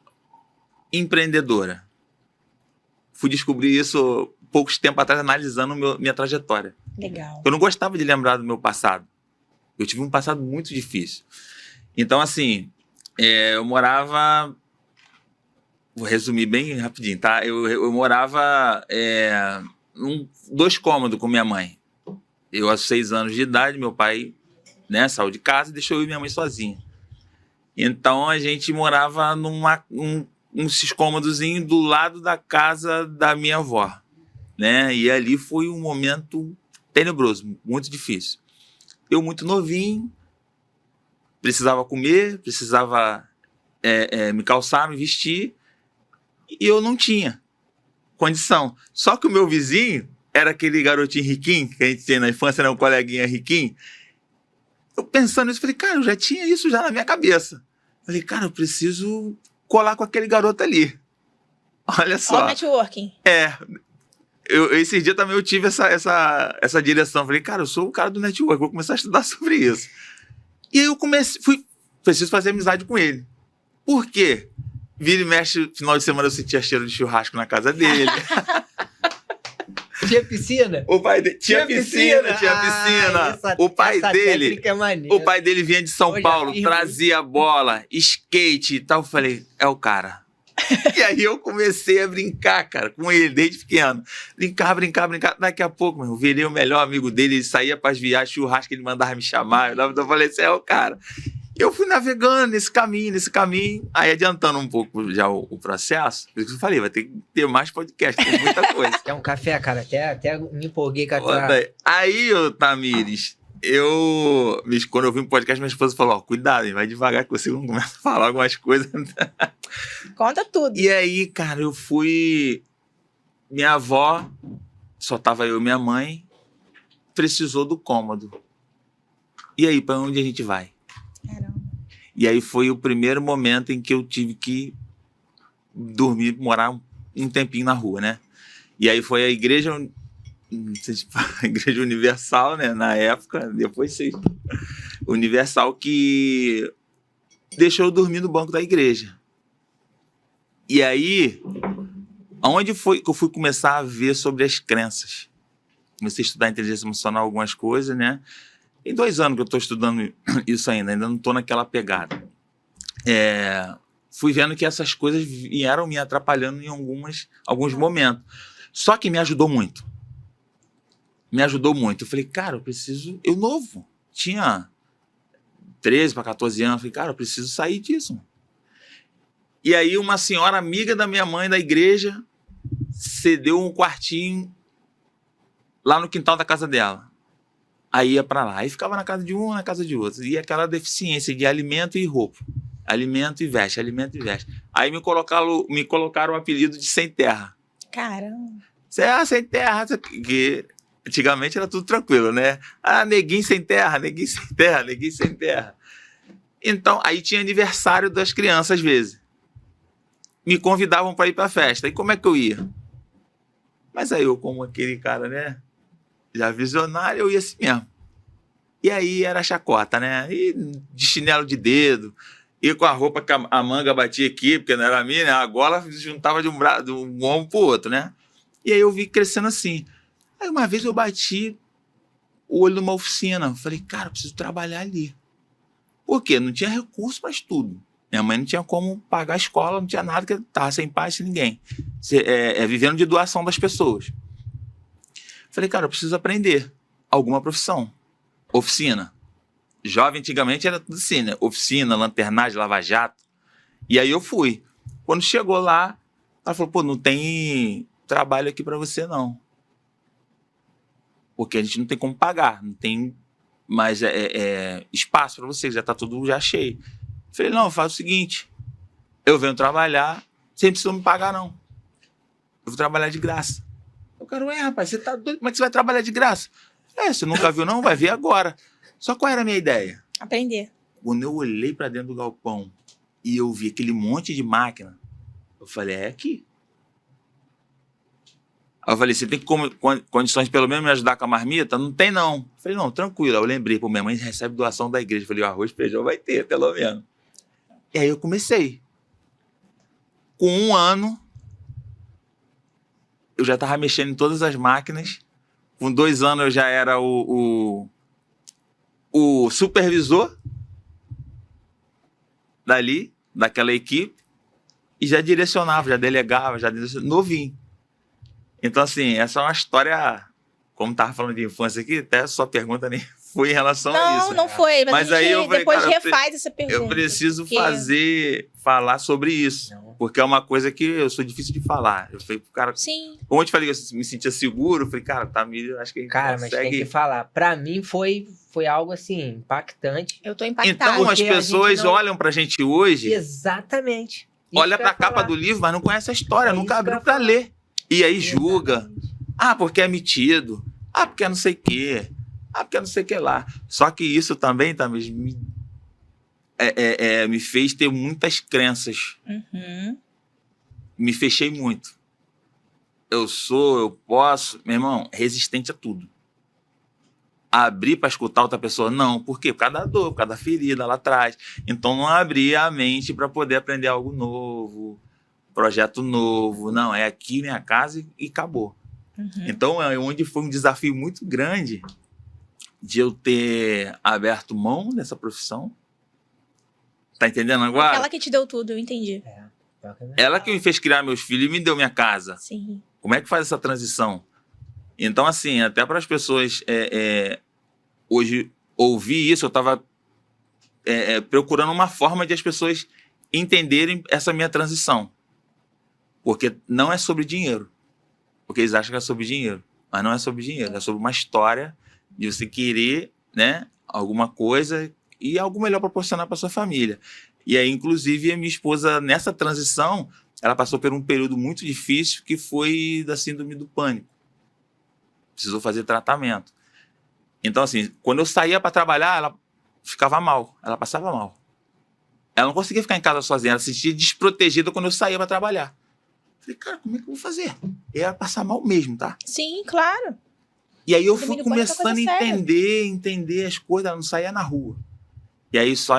empreendedora. Fui descobrir isso poucos tempos atrás, analisando minha trajetória. Legal. Eu não gostava de lembrar do meu passado. Eu tive um passado muito difícil. Então, assim, eu morava... Vou resumir bem rapidinho, tá? Eu morava 2 cômodos com minha mãe. Eu, aos 6 anos de idade, meu pai, né, saiu de casa e deixou eu e minha mãe sozinha. Então, a gente morava uns cômodozinhos do lado da casa da minha avó, né? E ali foi um momento tenebroso, muito difícil. Eu muito novinho, precisava comer, precisava me calçar, me vestir, e eu não tinha condição. Só que o meu vizinho era aquele garotinho riquinho, que a gente tinha na infância, né, um coleguinha riquinho. Eu pensando nisso, falei, cara, eu já tinha isso já na minha cabeça. Falei, cara, eu preciso colar com aquele garoto ali. Olha só. Ó o networking. Esse dia também eu tive essa direção. Falei, cara, eu sou o cara do network, vou começar a estudar sobre isso. E aí eu preciso fazer amizade com ele. Por quê? Vira e mexe, final de semana eu sentia cheiro de churrasco na casa dele. Tinha piscina? O pai dele tinha piscina. O pai dele vinha de São Paulo, trazia bola, skate e tal. Eu falei, é o cara. E aí eu comecei a brincar, cara, com ele desde pequeno. Brincar. Daqui a pouco, eu virei o melhor amigo dele. Ele saía para as viagens, churrasco, ele mandava me chamar. Eu falei, esse é o cara. Eu fui navegando nesse caminho, aí adiantando um pouco já o processo. Por isso que eu falei, vai ter que ter mais podcast, tem muita coisa. Quer um café, cara? Até me empolguei com a tua... Aí, Tamires, quando eu vi um podcast, minha esposa falou, cuidado, hein, vai devagar que você não começa a falar algumas coisas. Conta tudo. E aí, cara, eu fui... Minha avó, só tava eu e minha mãe, precisou do cômodo. E aí, para onde a gente vai? Caramba. E aí foi o primeiro momento em que eu tive que dormir, morar um tempinho na rua, né? E aí foi a igreja Universal, né? Na época, depois sim. Universal, que deixou eu dormir no banco da igreja. E aí, aonde foi que eu fui começar a ver sobre as crenças? Comecei a estudar inteligência emocional, algumas coisas, né? Tem 2 anos que eu estou estudando isso ainda não estou naquela pegada. Fui vendo que essas coisas vieram me atrapalhando em alguns momentos. Só que me ajudou muito. Eu falei, cara, eu novo. Tinha 13 para 14 anos. Eu falei, cara, eu preciso sair disso. E aí uma senhora amiga da minha mãe da igreja cedeu um quartinho lá no quintal da casa dela. Aí ia para lá. Aí ficava na casa de um, na casa de outro. E aquela deficiência de alimento e roupa. Alimento e veste. Aí me colocaram o apelido de Sem Terra. Caramba. Sem terra. Que antigamente era tudo tranquilo, né? Neguinho sem terra. Então, aí tinha aniversário das crianças às vezes. Me convidavam para ir para a festa. E como é que eu ia? Mas aí eu, como aquele cara, né? Já visionário, eu ia assim mesmo. E aí era chacota, né? E de chinelo de dedo, ia com a roupa que a manga batia aqui, porque não era minha, né? A gola juntava de um ombro pro outro, né? E aí eu vi crescendo assim. Aí uma vez eu bati o olho numa oficina. Falei, cara, eu preciso trabalhar ali. Por quê? Não tinha recurso para estudo. Minha mãe não tinha como pagar a escola, não tinha nada, que estava sem pai, sem ninguém. Vivendo de doação das pessoas. Falei, cara, eu preciso aprender alguma profissão. Oficina. Jovem, antigamente, era tudo assim, né? Oficina, lanternagem, lava-jato. E aí eu fui. Quando chegou lá, ela falou, pô, não tem trabalho aqui para você, não. Porque a gente não tem como pagar, não tem mais espaço para você, já tá tudo já cheio. Falei, não, faz o seguinte, eu venho trabalhar, você não precisa me pagar, não. Eu vou trabalhar de graça. Eu quero, rapaz, você tá doido? Como é que você vai trabalhar de graça? Você nunca viu, não? Vai ver agora. Só qual era a minha ideia? Aprender. Quando eu olhei para dentro do galpão e eu vi aquele monte de máquina, eu falei, é aqui. Aí eu falei, você tem condições de pelo menos me ajudar com a marmita? Não tem, não. Eu falei, não, tranquilo. Aí eu lembrei, pô, minha mãe recebe doação da igreja. Eu falei, o arroz e feijão vai ter, pelo menos. E aí eu comecei. Com 1 ano, eu já estava mexendo em todas as máquinas. Com 2 anos, eu já era o supervisor dali, daquela equipe, e já direcionava, já delegava, novinho. Então, assim, essa é uma história, como estava falando de infância aqui, até a sua pergunta nem foi em relação a isso. Não foi, mas a gente aí eu falei, depois cara, refaz essa pergunta. Eu preciso porque... falar sobre isso, porque é uma coisa que eu sou difícil de falar. Eu falei pro cara, sim. Como eu te falei, eu me sentia seguro, eu falei, cara, Tamires, acho que a gente consegue... mas tem que falar. Pra mim foi algo assim, impactante. Eu tô impactada. Então as pessoas olham pra gente hoje... Exatamente. Olha pra capa do livro, mas não conhece a história, nunca abriu pra ler. E aí julga. Ah, porque é metido. Ah, porque é não sei o quê. Ah, porque é não sei o que lá. Só que isso também, Tamires, me fez ter muitas crenças. Uhum. Me fechei muito. Eu posso, meu irmão, resistente a tudo. Abrir para escutar outra pessoa, não. Por quê? Por causa da dor, por causa da ferida lá atrás. Então não abri a mente para poder aprender algo novo, projeto novo. Não, é aqui minha casa e acabou. Uhum. Então é onde foi um desafio muito grande de eu ter aberto mão dessa profissão. Tá entendendo agora? Ela que te deu tudo, eu entendi. Ela que me fez criar meus filhos e me deu minha casa. Sim. Como é que faz essa transição? Então, assim, até para as pessoas hoje ouvir isso, eu estava procurando uma forma de as pessoas entenderem essa minha transição. Porque não é sobre dinheiro. Porque eles acham que é sobre dinheiro. Mas não é sobre dinheiro. É sobre uma história de você querer, né, alguma coisa e algo melhor proporcionar para sua família. E aí, inclusive, a minha esposa, nessa transição, ela passou por um período muito difícil que foi da síndrome do pânico. Precisou fazer tratamento. Então, assim, quando eu saía para trabalhar, ela ficava mal, ela passava mal. Ela não conseguia ficar em casa sozinha, ela se sentia desprotegida quando eu saía para trabalhar. Falei, cara, como é que eu vou fazer? E ela passar mal mesmo, tá? Sim, claro. E aí eu fui começando a entender as coisas, ela não saía na rua. E aí só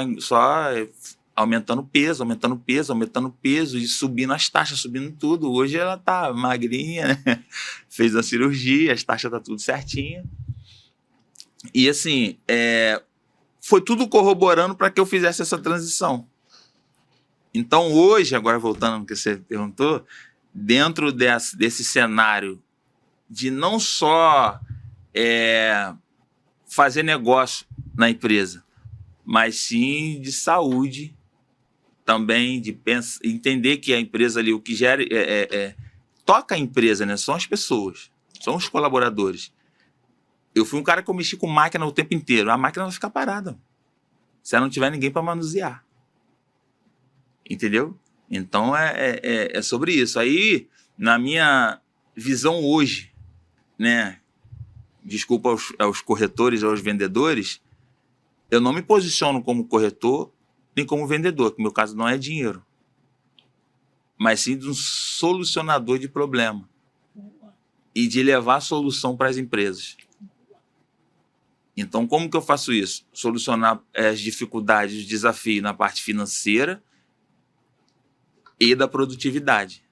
aumentando peso e subindo as taxas, subindo tudo. Hoje ela tá magrinha, né? Fez a cirurgia, as taxas tá tudo certinho. E assim, foi tudo corroborando para que eu fizesse essa transição. Então hoje, agora voltando ao que você perguntou, dentro desse cenário de não só fazer negócio na empresa, mas sim de saúde também, de entender que a empresa ali, o que gera, toca a empresa, né? São as pessoas, são os colaboradores. Eu fui um cara que eu mexi com máquina o tempo inteiro. A máquina vai ficar parada se ela não tiver ninguém para manusear. Entendeu? Então é sobre isso. Aí, na minha visão hoje, né? Desculpa aos corretores, aos vendedores, eu não me posiciono como corretor nem como vendedor, que no meu caso não é dinheiro, mas sim de um solucionador de problema e de levar a solução para as empresas. Então, como que eu faço isso? Solucionar as dificuldades, os desafios na parte financeira e da produtividade,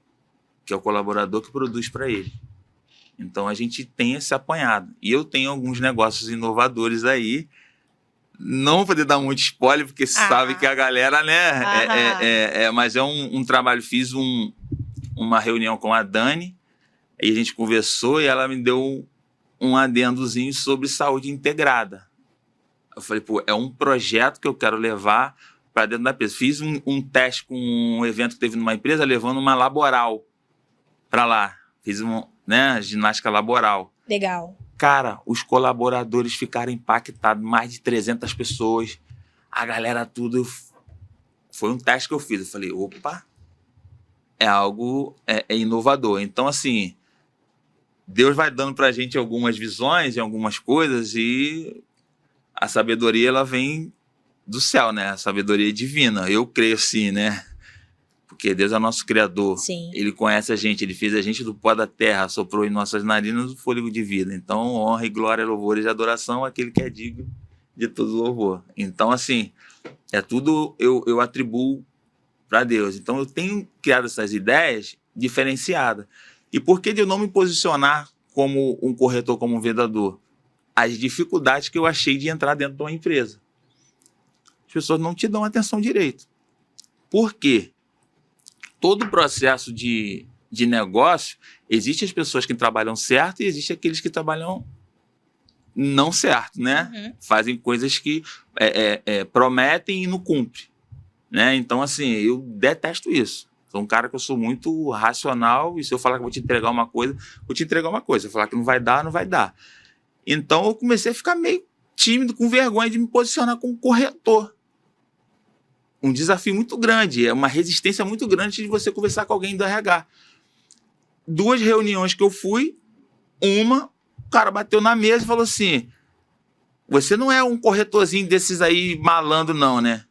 que é o colaborador que produz para ele. Então, a gente tem esse apanhado. E eu tenho alguns negócios inovadores aí. Não vou poder dar muito spoiler, porque sabe que a galera, né? Mas é um trabalho. Fiz uma reunião com a Dani, aí a gente conversou e ela me deu um adendozinho sobre saúde integrada. Eu falei, pô, é um projeto que eu quero levar para dentro da empresa. Fiz um teste com um evento que teve numa empresa, levando uma laboral para lá. Fiz ginástica laboral. Legal. Cara, os colaboradores ficaram impactados, mais de 300 pessoas, a galera tudo. Foi um teste que eu fiz. Eu falei, opa, é algo inovador. Então, assim, Deus vai dando pra gente algumas visões e algumas coisas e a sabedoria, ela vem do céu, né? A sabedoria divina. Eu creio assim, né? Porque Deus é nosso Criador. Sim. Ele conhece a gente, Ele fez a gente do pó da terra, soprou em nossas narinas o fôlego de vida. Então, honra e glória, louvores e adoração àquele que é digno de todo louvor. Então, assim, é tudo eu atribuo para Deus. Então, eu tenho criado essas ideias diferenciadas. E por que de eu não me posicionar como um corretor, como um vendedor? As dificuldades que eu achei de entrar dentro de uma empresa. As pessoas não te dão atenção direito. Por quê? Todo o processo de negócio, existe as pessoas que trabalham certo e existe aqueles que trabalham não certo, né? Uhum. Fazem coisas que prometem e não cumprem, né? Então, assim, eu detesto isso. Sou um cara que eu sou muito racional e se eu falar que vou te entregar uma coisa, vou te entregar uma coisa. Se eu falar que não vai dar, não vai dar. Então, eu comecei a ficar meio tímido, com vergonha de me posicionar como corretor. Um desafio muito grande, é uma resistência muito grande de você conversar com alguém do RH. 2 reuniões que eu fui, o cara bateu na mesa e falou assim, você não é um corretorzinho desses aí malandro não, né?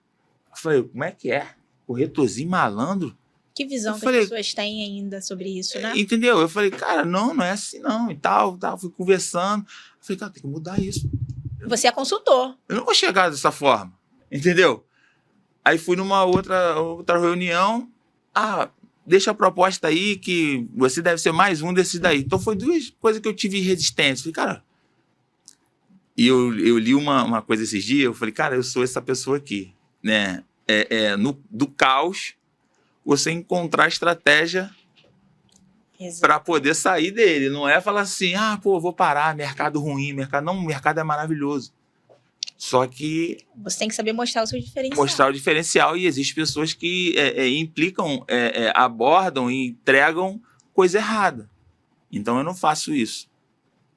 Eu falei, como é que é? Corretorzinho malandro? Que visão Eu que falei, as pessoas têm ainda sobre isso, né? entendeu? Eu falei, cara, não é assim não, e tal. Fui conversando. Eu falei, cara, tem que mudar isso. Você é consultor. Eu não vou chegar dessa forma, entendeu? Aí fui numa outra reunião. Deixa a proposta aí que você deve ser mais um desses daí. Então foi 2 coisas que eu tive resistência. Falei, cara... E eu li uma coisa esses dias, eu falei, cara, eu sou essa pessoa aqui, né? Do caos, você encontrar estratégia para poder sair dele. Não é falar assim, vou parar, mercado ruim, mercado... Não, o mercado é maravilhoso. Só que... Você tem que saber mostrar o seu diferencial. Mostrar o diferencial e existem pessoas que implicam, abordam e entregam coisa errada. Então eu não faço isso.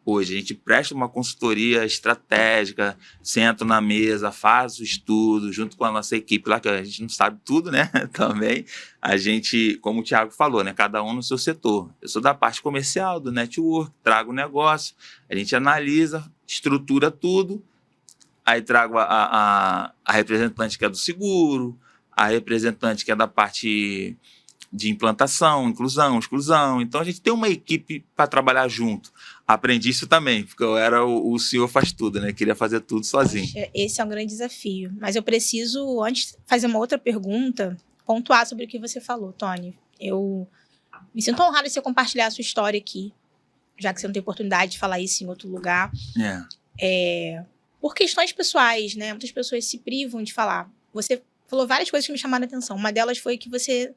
Hoje a gente presta uma consultoria estratégica, senta na mesa, faz o estudo junto com a nossa equipe lá, que a gente não sabe tudo, né? Também a gente, como o Thiago falou, né? Cada um no seu setor. Eu sou da parte comercial, do network, trago o negócio, a gente analisa, estrutura tudo. Aí trago a representante que é do seguro, a representante que é da parte de implantação, inclusão, exclusão. Então, a gente tem uma equipe para trabalhar junto. Aprendi isso também, porque eu era o senhor faz tudo, né? Queria fazer tudo sozinho. Esse é um grande desafio. Mas eu preciso, antes de fazer uma outra pergunta, pontuar sobre o que você falou, Tony. Eu me sinto honrada de você compartilhar a sua história aqui, já que você não tem oportunidade de falar isso em outro lugar. Por questões pessoais, né? Muitas pessoas se privam de falar. Você falou várias coisas que me chamaram a atenção. Uma delas foi que você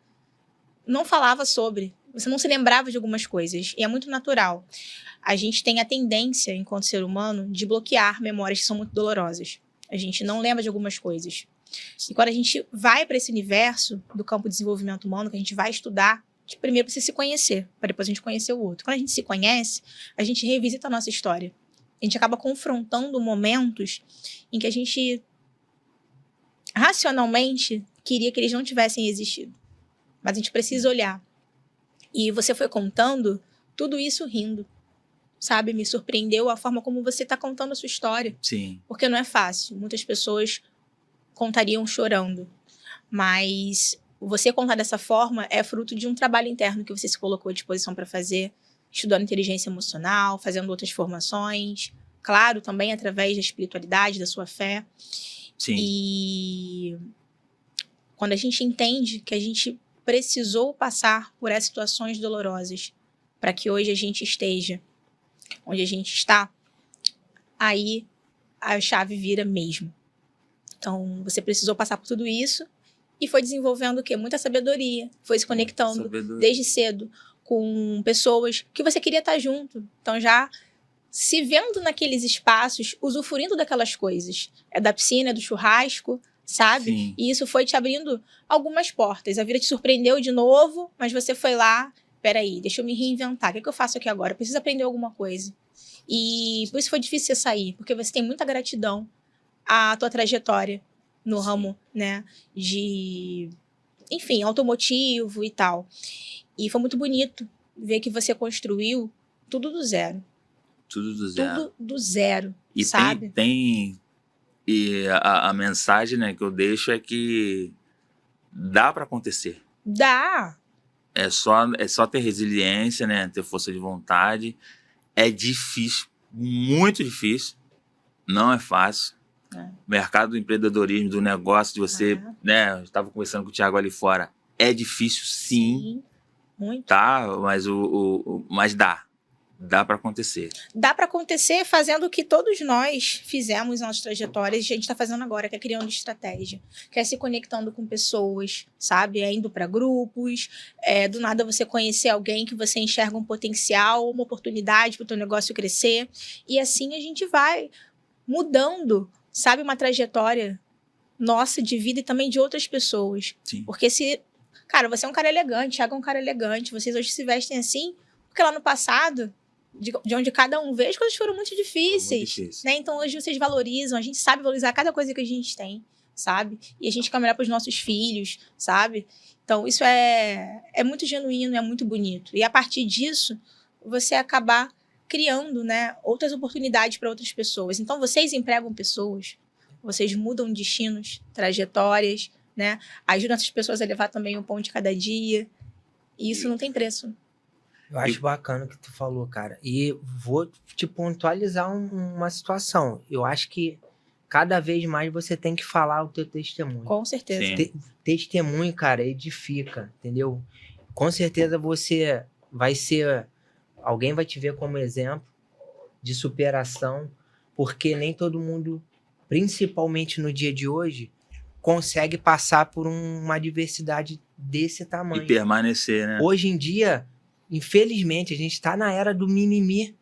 não falava sobre. Você não se lembrava de algumas coisas. E é muito natural. A gente tem a tendência, enquanto ser humano, de bloquear memórias que são muito dolorosas. A gente não lembra de algumas coisas. E quando a gente vai para esse universo do campo de desenvolvimento humano, que a gente vai estudar, a gente primeiro precisa se conhecer, para depois a gente conhecer o outro. Quando a gente se conhece, a gente revisita a nossa história. A gente acaba confrontando momentos em que a gente racionalmente queria que eles não tivessem existido. Mas a gente precisa olhar. E você foi contando tudo isso rindo. Sabe? Me surpreendeu a forma como você está contando a sua história. Sim. Porque não é fácil. Muitas pessoas contariam chorando. Mas você contar dessa forma é fruto de um trabalho interno que você se colocou à disposição para fazer, estudando inteligência emocional, fazendo outras formações. Claro, também através da espiritualidade, da sua fé. Sim. E quando a gente entende que a gente precisou passar por essas situações dolorosas para que hoje a gente esteja onde a gente está, aí a chave vira mesmo. Então, você precisou passar por tudo isso e foi desenvolvendo o quê? Muita sabedoria. Foi se conectando desde cedo com pessoas que você queria estar junto. Então, já se vendo naqueles espaços, usufruindo daquelas coisas. É da piscina, é do churrasco, sabe? Sim. E isso foi te abrindo algumas portas. A vida te surpreendeu de novo, mas você foi lá, peraí, deixa eu me reinventar. O que eu faço aqui agora? Eu preciso aprender alguma coisa. E por isso foi difícil você sair, porque você tem muita gratidão à tua trajetória no ramo, né, de, enfim, automotivo e tal. E foi muito bonito ver que você construiu tudo do zero. Tudo do zero. Tudo do zero, E sabe? tem E a mensagem, né, que eu deixo é que dá para acontecer. Dá. É só ter resiliência, né, ter força de vontade. É difícil, muito difícil. Não é fácil. É. Mercado do empreendedorismo, do negócio, de você, né, eu estava conversando com o Thiago ali fora. É difícil, sim. Muito. Tá? Mas, mas dá para acontecer. Dá para acontecer fazendo o que todos nós fizemos nas nossas trajetórias, a gente está fazendo agora, que é criando estratégia, que é se conectando com pessoas, sabe? É indo para grupos, do nada você conhecer alguém que você enxerga um potencial, uma oportunidade para o teu negócio crescer, e assim a gente vai mudando, sabe? Uma trajetória nossa de vida e também de outras pessoas. Sim. Porque cara, você é um cara elegante, Thiago é um cara elegante, vocês hoje se vestem assim, porque lá no passado, de onde cada um veio, as coisas foram muito difíceis. Né? Então hoje vocês valorizam, a gente sabe valorizar cada coisa que a gente tem, sabe? E a gente quer melhor para os nossos filhos, sabe? Então isso é muito genuíno, é muito bonito. E a partir disso, você acabar criando, né, outras oportunidades para outras pessoas. Então vocês empregam pessoas, vocês mudam destinos, trajetórias, né? Ajudam essas pessoas a levar também o pão de cada dia. E isso não tem preço. Eu acho bacana o que tu falou, cara. E vou te pontualizar uma situação. Eu acho que cada vez mais você tem que falar o teu testemunho. Com certeza. Testemunho, cara, edifica, entendeu? Com certeza você vai ser... Alguém vai te ver como exemplo de superação, porque nem todo mundo, principalmente no dia de hoje, consegue passar por uma adversidade desse tamanho. E permanecer, né? Hoje em dia, infelizmente, a gente está na era do mimimi.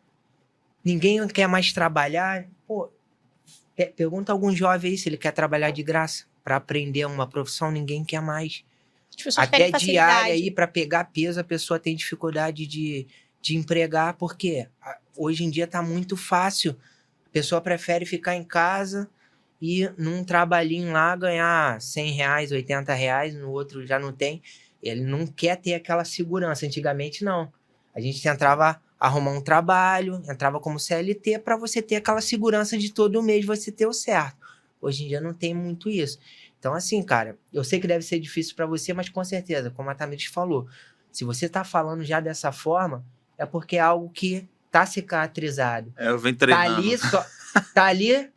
Ninguém quer mais trabalhar. Pô, pergunta a algum jovem aí se ele quer trabalhar de graça para aprender uma profissão. Ninguém quer mais. Até diária aí, para pegar peso, a pessoa tem dificuldade de empregar, porque hoje em dia está muito fácil. A pessoa prefere ficar em casa e num trabalhinho lá ganhar R$100, R$80, no outro já não tem. Ele não quer ter aquela segurança. Antigamente, não. A gente tentava arrumar um trabalho, entrava como CLT para você ter aquela segurança de todo mês você ter o certo. Hoje em dia não tem muito isso. Então, assim, cara, eu sei que deve ser difícil para você, mas com certeza, como a Tamires falou, se você tá falando já dessa forma, é porque é algo que tá cicatrizado. Eu venho treinando. Tá ali,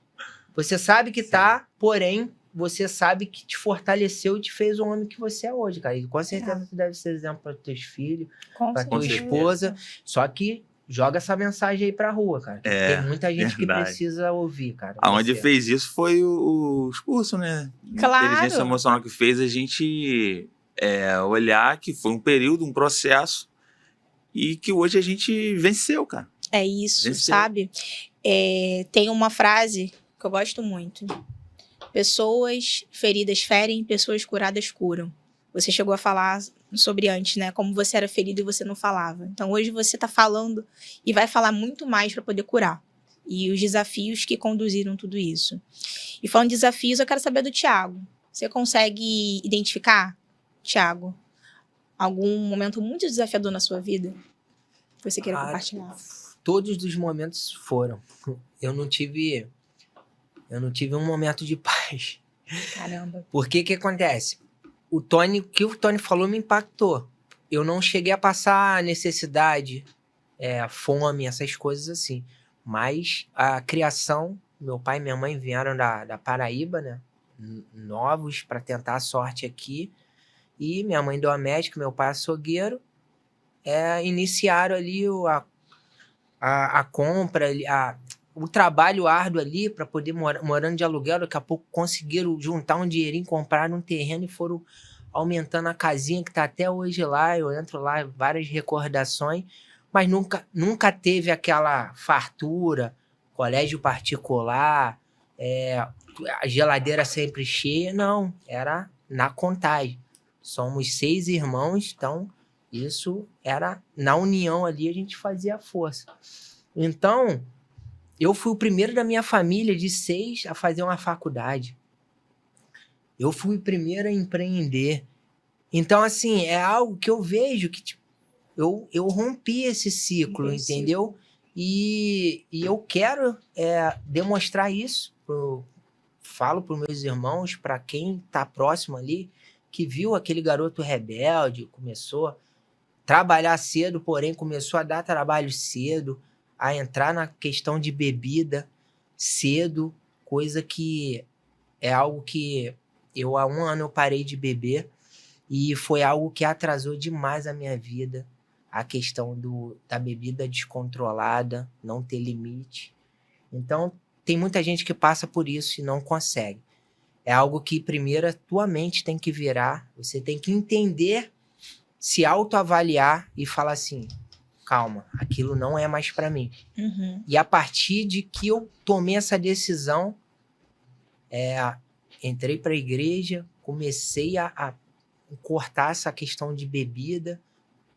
você sabe que tá, porém, você sabe que te fortaleceu e te fez o homem que você é hoje, cara. E com certeza tu deve ser exemplo para teus filhos, para tua esposa. Só que joga essa mensagem aí pra rua, cara. Tem muita gente que precisa ouvir, cara. Aonde fez isso foi os cursos, né? Claro. A inteligência emocional que fez a gente olhar que foi um período, um processo, e que hoje a gente venceu, cara. É isso, sabe? Tem uma frase que eu gosto muito. Pessoas feridas ferem, pessoas curadas curam. Você chegou a falar sobre antes, né? Como você era ferido e você não falava. Então, hoje você está falando e vai falar muito mais para poder curar. E os desafios que conduziram tudo isso. E falando de desafios, eu quero saber do Thiago. Você consegue identificar, Thiago, algum momento muito desafiador na sua vida? Que você queira compartilhar? Todos os momentos foram. Eu não tive um momento de paz. Caramba. Porque que acontece? O que o Tony falou me impactou. Eu não cheguei a passar necessidade, fome, essas coisas assim. Mas a criação, meu pai e minha mãe vieram da Paraíba, né? Novos para tentar a sorte aqui. E minha mãe domédica, meu pai açougueiro, iniciaram ali a compra, o trabalho árduo ali para poder morando de aluguel. Daqui a pouco conseguiram juntar um dinheirinho, compraram um terreno e foram aumentando a casinha que está até hoje lá. Eu entro lá, várias recordações, mas nunca teve aquela fartura, colégio particular, a geladeira sempre cheia. Não, era na contagem. Somos 6 irmãos, então isso era na união ali, a gente fazia força. Então, eu fui o primeiro da minha família de 6 a fazer uma faculdade. Eu fui o primeiro a empreender. Então, assim, é algo que eu vejo que tipo, eu rompi esse ciclo, entendeu? E eu quero demonstrar isso, falo para os meus irmãos, para quem tá próximo ali, que viu aquele garoto rebelde, começou a trabalhar cedo, porém começou a dar trabalho cedo, a entrar na questão de bebida cedo, coisa que é algo que há 1 ano eu parei de beber e foi algo que atrasou demais a minha vida, a questão da bebida descontrolada, não ter limite. Então, tem muita gente que passa por isso e não consegue. É algo que primeiro a tua mente tem que virar, você tem que entender, se autoavaliar e falar assim, calma, aquilo não é mais para mim. Uhum. E a partir de que eu tomei essa decisão, entrei para a igreja, comecei a cortar essa questão de bebida,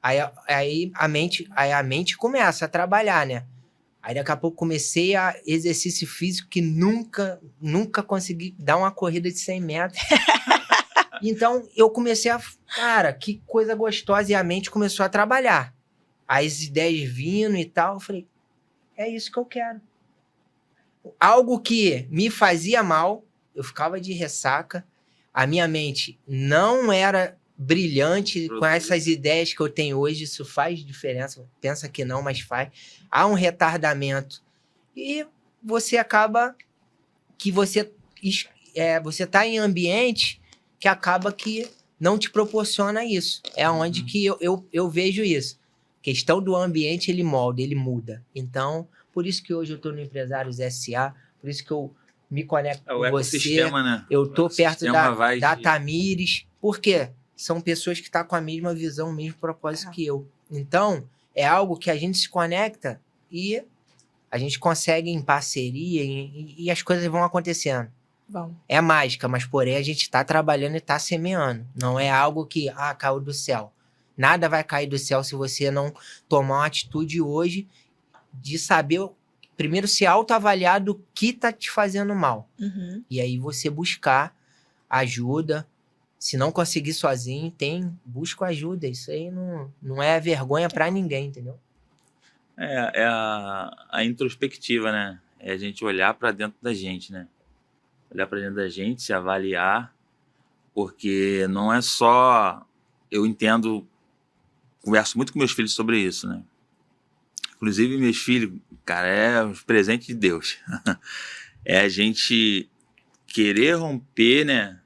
aí a mente começa a trabalhar, né? Aí daqui a pouco comecei a exercício físico que nunca consegui dar uma corrida de 100 metros. Então eu comecei cara, que coisa gostosa, e a mente começou a trabalhar. As ideias vindo e tal, eu falei, é isso que eu quero. Algo que me fazia mal, eu ficava de ressaca, a minha mente não era brilhante com essas ideias que eu tenho hoje, isso faz diferença, pensa que não, mas faz. Há um retardamento e você acaba que você está em ambiente que acaba que não te proporciona isso. É onde que eu vejo isso. A questão do ambiente, ele molda, ele muda. Então, por isso que hoje eu estou no Empresários SA, por isso que eu me conecto com você. Né? Eu estou perto da Tamires. Por quê? São pessoas que estão com a mesma visão, o mesmo propósito que eu. Então, é algo que a gente se conecta e a gente consegue em parceria e as coisas vão acontecendo. Bom. É mágica, mas porém a gente está trabalhando e está semeando. Não é algo que caiu do céu. Nada vai cair do céu se você não tomar uma atitude hoje de saber, primeiro, se autoavaliar do que está te fazendo mal. Uhum. E aí você buscar ajuda. Se não conseguir sozinho, busca ajuda. Isso aí não é vergonha para ninguém, entendeu? É a introspectiva, né? É a gente olhar para dentro da gente, né? Olhar para dentro da gente, se avaliar, porque não é só... Eu entendo, converso muito com meus filhos sobre isso, né? Inclusive, meus filhos, cara, é um presente de Deus. É a gente querer romper, né?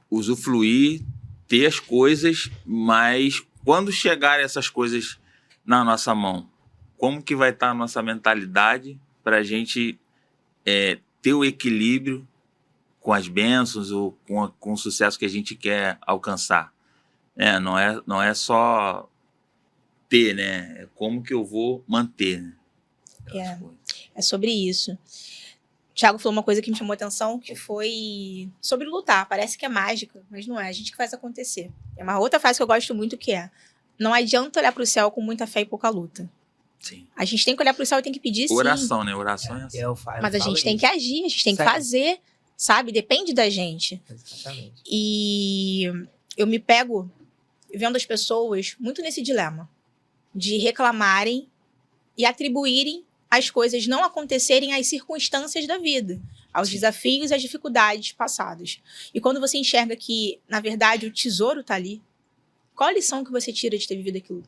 Usufruir, ter as coisas, mas quando chegarem essas coisas na nossa mão, como que vai estar a nossa mentalidade para a gente ter o equilíbrio com as bênçãos ou com o sucesso que a gente quer alcançar? Não é só ter, né? É como que eu vou manter, né? É sobre isso. O Thiago falou uma coisa que me chamou a atenção, que foi sobre lutar. Parece que é mágica, mas não é. A gente que faz acontecer. É uma outra frase que eu gosto muito, que não adianta olhar para o céu com muita fé e pouca luta. Sim. A gente tem que olhar para o céu e tem que pedir sim. Oração, né? Oração é assim. Mas a gente tem que agir, a gente tem que fazer, sabe? Depende da gente. Exatamente. E eu me pego vendo as pessoas muito nesse dilema de reclamarem e atribuírem as coisas não acontecerem às circunstâncias da vida, aos desafios e às dificuldades passadas. E quando você enxerga que, na verdade, o tesouro está ali, qual a lição que você tira de ter vivido aquilo?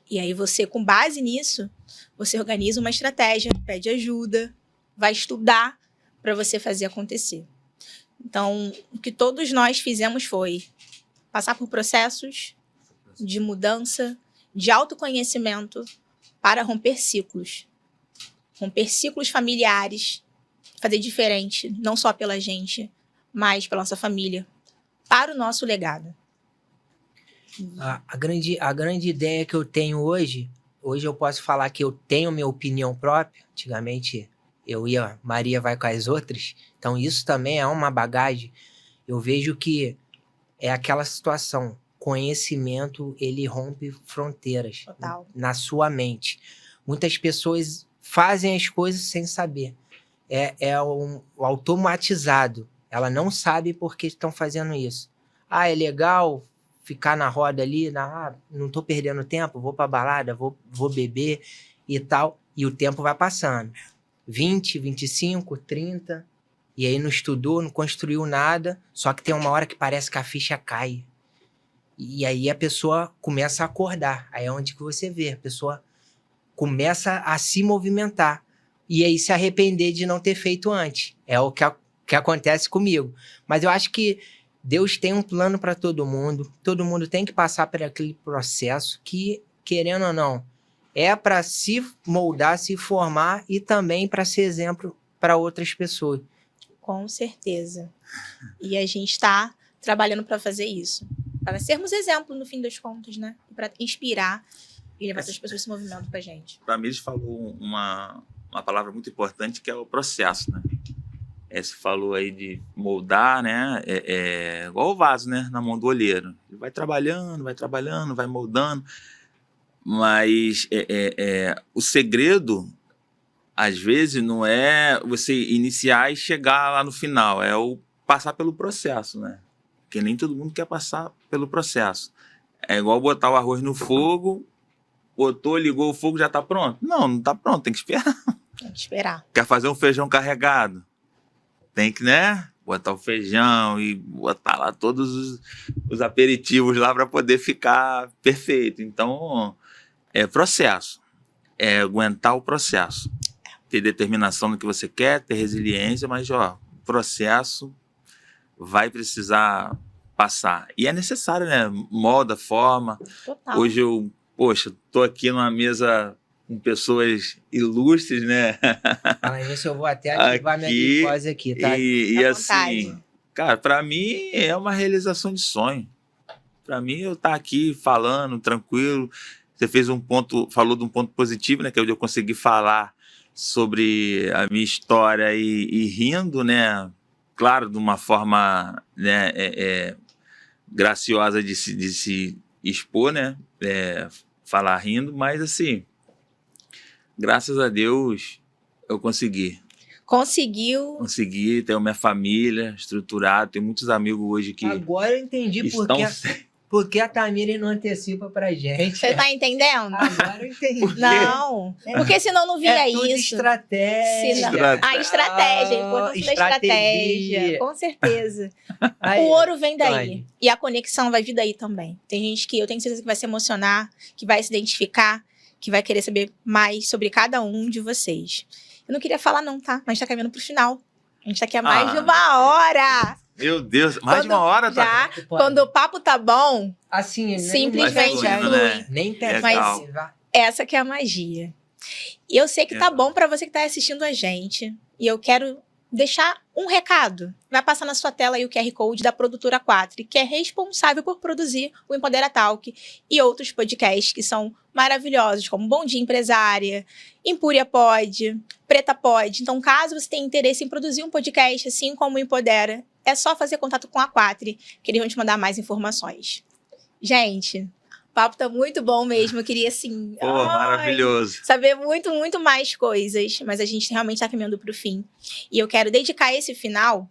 E aí você, com base nisso, você organiza uma estratégia, pede ajuda, vai estudar para você fazer acontecer. Então, o que todos nós fizemos foi passar por processos de mudança, de autoconhecimento, para romper ciclos familiares, fazer diferente, não só pela gente, mas pela nossa família, para o nosso legado. A grande ideia que eu tenho hoje eu posso falar que eu tenho minha opinião própria. Antigamente Maria vai com as outras, então isso também é uma bagagem. Eu vejo que é aquela situação, conhecimento, ele rompe fronteiras. Total. Na sua mente. Muitas pessoas fazem as coisas sem saber. É um automatizado. Ela não sabe por que estão fazendo isso. É legal ficar na roda ali, não estou perdendo tempo, vou para balada, vou beber e tal, e o tempo vai passando. 20, 25, 30, e aí não estudou, não construiu nada, só que tem uma hora que parece que a ficha cai. E aí a pessoa começa a acordar. Aí é onde que você vê, a pessoa começa a se movimentar. E aí se arrepender de não ter feito antes. É o que acontece comigo. Mas eu acho que Deus tem um plano para todo mundo tem que passar por aquele processo que, querendo ou não, é para se moldar, se formar e também para ser exemplo para outras pessoas. Com certeza. E a gente está trabalhando para fazer isso. Para sermos exemplo, no fim das contas, né? Para inspirar e levar essas pessoas esse movimento pra gente. Para mim, eles falou uma palavra muito importante, que é o processo, né? Você falou aí de moldar, né? Igual o vaso, né? Na mão do olheiro. Ele vai trabalhando, vai moldando. Mas o segredo, às vezes, não é você iniciar e chegar lá no final. É o passar pelo processo, né? Porque nem todo mundo quer passar pelo processo. É igual botar o arroz no fogo, botou, ligou o fogo, já tá pronto. Não está pronto, tem que esperar. Tem que esperar. Quer fazer um feijão carregado? Tem que, né? Botar o feijão e botar lá todos os aperitivos lá para poder ficar perfeito. Então, é processo. É aguentar o processo. Ter determinação no que você quer, ter resiliência, mas, processo vai precisar passar. E é necessário, né? Moda, forma. Total. Hoje tô aqui numa mesa com pessoas ilustres, né? Falando nisso, eu vou até ativar minha glicose aqui, tá? E assim, cara, para mim é uma realização de sonho. Para mim, eu estar aqui falando, tranquilo. Você falou de um ponto positivo, né? Que é onde eu consegui falar sobre a minha história e rindo, né? Claro, de uma forma, né, graciosa de se expor, né? Falar rindo, mas assim, graças a Deus eu consegui. Conseguiu. Consegui, tenho minha família estruturada, tenho muitos amigos hoje que agora eu entendi porque a Tamires não antecipa pra gente. Você tá entendendo? Agora eu entendi. Não, porque senão não vinha tudo isso. Estratégia. A estratégia, a importância da estratégia. Com certeza. Aí, o ouro vem daí. E a conexão vai vir daí também. Tem gente que eu tenho certeza que vai se emocionar, que vai se identificar, que vai querer saber mais sobre cada um de vocês. Eu não queria falar não, tá? Mas a gente tá caminhando pro final. A gente tá aqui há mais de 1 hora. Meu Deus, mais de 1 hora, tá? Já, quando o papo tá bom, assim, simplesmente flui. Né? Nem pensa. Mas essa que é a magia. E eu sei que tá bom pra você que tá assistindo a gente. E eu quero deixar um recado. Vai passar na sua tela aí o QR Code da Produtora 4, que é responsável por produzir o Empodera Talk e outros podcasts que são maravilhosos, como Bom Dia Empresária, Impúria Pod, Preta Pod. Então, caso você tenha interesse em produzir um podcast assim como o Empodera, é só fazer contato com a 4, que eles vão te mandar mais informações. Gente, o papo tá muito bom mesmo. Eu queria, assim... maravilhoso. Saber muito, muito mais coisas. Mas a gente realmente tá caminhando pro fim. E eu quero dedicar esse final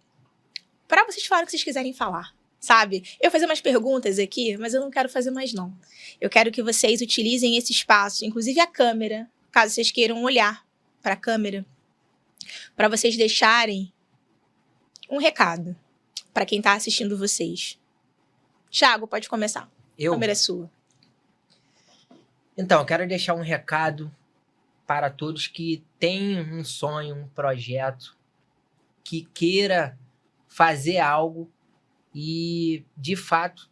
para vocês falarem o que vocês quiserem falar. Sabe? Eu vou fazer umas perguntas aqui, mas eu não quero fazer mais, não. Eu quero que vocês utilizem esse espaço, inclusive a câmera, caso vocês queiram olhar para a câmera, para vocês deixarem um recado para quem tá assistindo vocês. Thiago, pode começar. A câmera é sua. Então, eu quero deixar um recado para todos que têm um sonho, um projeto, que queira fazer algo e, de fato,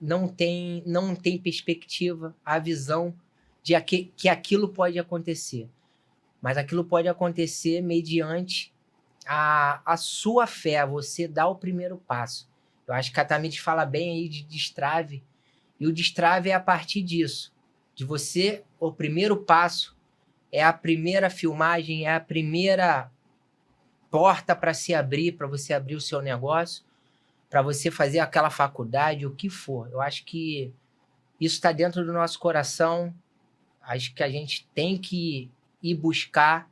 não tem perspectiva, a visão de que aquilo pode acontecer. Mas aquilo pode acontecer mediante a sua fé, você dá o primeiro passo. Eu acho que a Tamires fala bem aí de destrave, e o destrave é a partir disso, de você, o primeiro passo, é a primeira filmagem, é a primeira porta para se abrir, para você abrir o seu negócio, para você fazer aquela faculdade, o que for. Eu acho que isso está dentro do nosso coração, acho que a gente tem que ir buscar,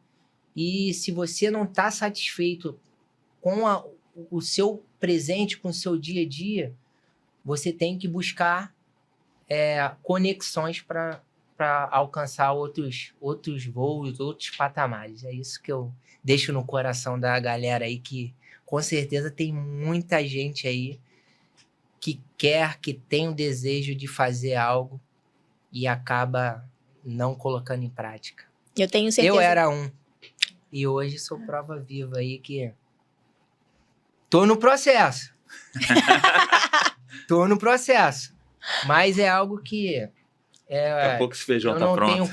e se você não está satisfeito com o seu presente, com o seu dia a dia, você tem que buscar conexões para para alcançar outros voos, outros patamares. É isso que eu deixo no coração da galera aí, que com certeza tem muita gente aí que tem o desejo de fazer algo e acaba não colocando em prática. Eu tenho certeza. Eu era um. E hoje sou prova viva aí que tô no processo. Tô no processo. Mas é algo que... Daqui a pouco esse feijão eu tá pronto.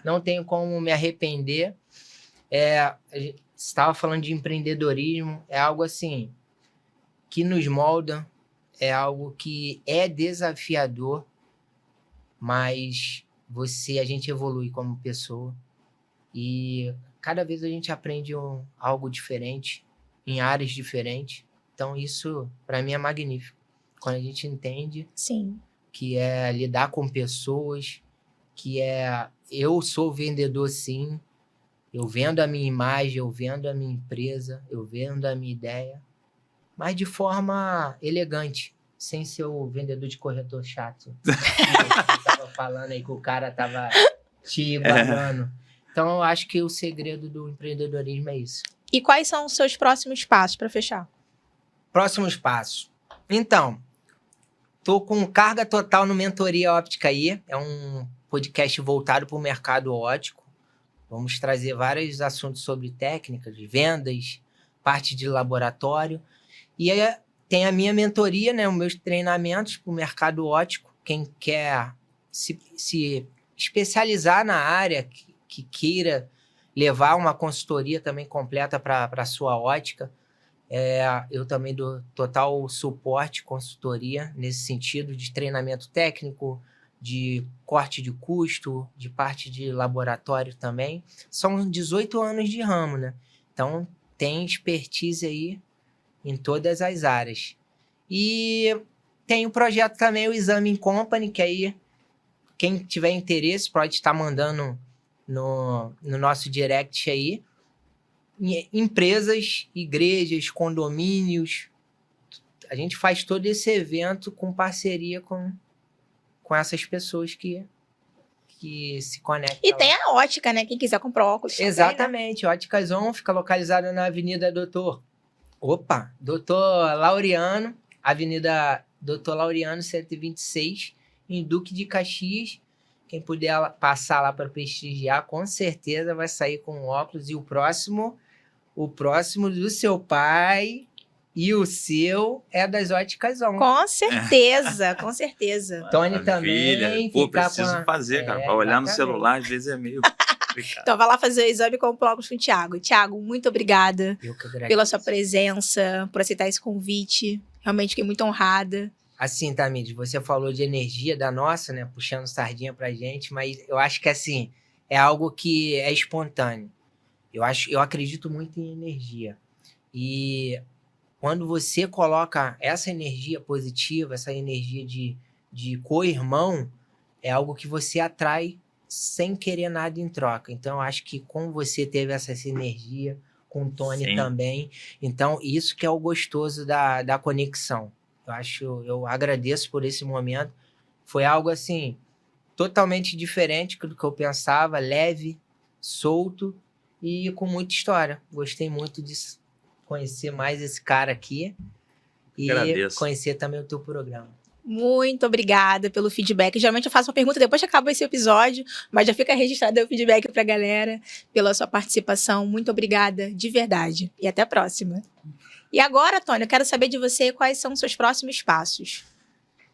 Não tenho como me arrepender. Você estava falando de empreendedorismo. É algo assim que nos molda. É algo que é desafiador. Mas a gente evolui como pessoa. E cada vez a gente aprende algo diferente, em áreas diferentes. Então, isso, para mim, é magnífico. Quando a gente entende Sim. que é lidar com pessoas, eu sou vendedor, sim. Eu vendo a minha imagem, eu vendo a minha empresa, eu vendo a minha ideia, mas de forma elegante, sem ser o vendedor de corretor chato. Você estava falando aí que o cara estava te igualando. Então, eu acho que o segredo do empreendedorismo é isso. E quais são os seus próximos passos para fechar? Próximos passos. Então, tô com carga total no Mentoria Óptica aí. É um podcast voltado para o mercado óptico. Vamos trazer vários assuntos sobre técnicas, vendas, parte de laboratório. E aí tem a minha mentoria, né, os meus treinamentos para o mercado óptico. Quem quer se especializar na área, que queira levar uma consultoria também completa para a sua ótica. Eu também dou total suporte, consultoria, nesse sentido de treinamento técnico, de corte de custo, de parte de laboratório também. São 18 anos de ramo, né? Então, tem expertise aí em todas as áreas. E tem o projeto também, o Exame Company, que aí, quem tiver interesse pode estar mandando no nosso direct aí. Empresas, igrejas, condomínios. A gente faz todo esse evento com parceria com essas pessoas que se conectam. E tem a ótica, né? Quem quiser comprar óculos. Exatamente. Também, né? Óticas On fica localizada na Avenida Doutor Laureano, Avenida Doutor Laureano, 126, em Duque de Caxias. Quem puder passar lá para prestigiar, com certeza vai sair com óculos. E o próximo do seu pai e o seu é das Óticas On. Com certeza, com certeza. Tony também. Pô, preciso fazer, cara. Para olhar no celular, às vezes é meio... Então vai lá fazer o exame e compra óculos com o Thiago. Thiago, muito obrigada pela sua presença, por aceitar esse convite. Realmente fiquei muito honrada. Assim, Tamires, você falou de energia da nossa, né? Puxando sardinha pra gente, mas eu acho que assim, é algo que é espontâneo. Eu acredito muito em energia. E quando você coloca essa energia positiva, essa energia de co-irmão, é algo que você atrai sem querer nada em troca. Então, eu acho que como você teve essa sinergia com o Tony Sim. também, então isso que é o gostoso da conexão. Eu agradeço por esse momento. Foi algo assim, totalmente diferente do que eu pensava, leve, solto e com muita história. Gostei muito de conhecer mais esse cara aqui e conhecer também o teu programa. Muito obrigada pelo feedback. Geralmente eu faço uma pergunta depois que acaba esse episódio, mas já fica registrado o feedback pra galera pela sua participação. Muito obrigada, de verdade. E até a próxima. E agora, Tony, eu quero saber de você quais são os seus próximos passos.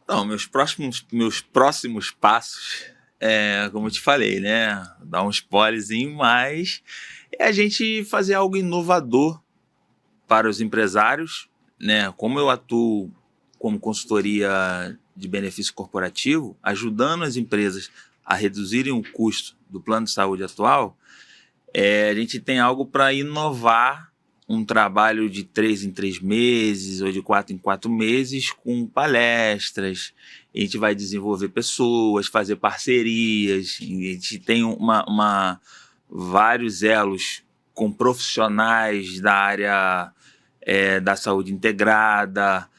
Então, meus próximos passos, como eu te falei, né? Dar um spoilerzinho, mas é a gente fazer algo inovador para os empresários, né? Como eu atuo como consultoria de benefício corporativo, ajudando as empresas a reduzirem o custo do plano de saúde atual, a gente tem algo para inovar um trabalho de 3 em 3 meses ou de 4 em 4 meses com palestras. A gente vai desenvolver pessoas, fazer parcerias. A gente tem vários elos com profissionais da área da saúde integrada,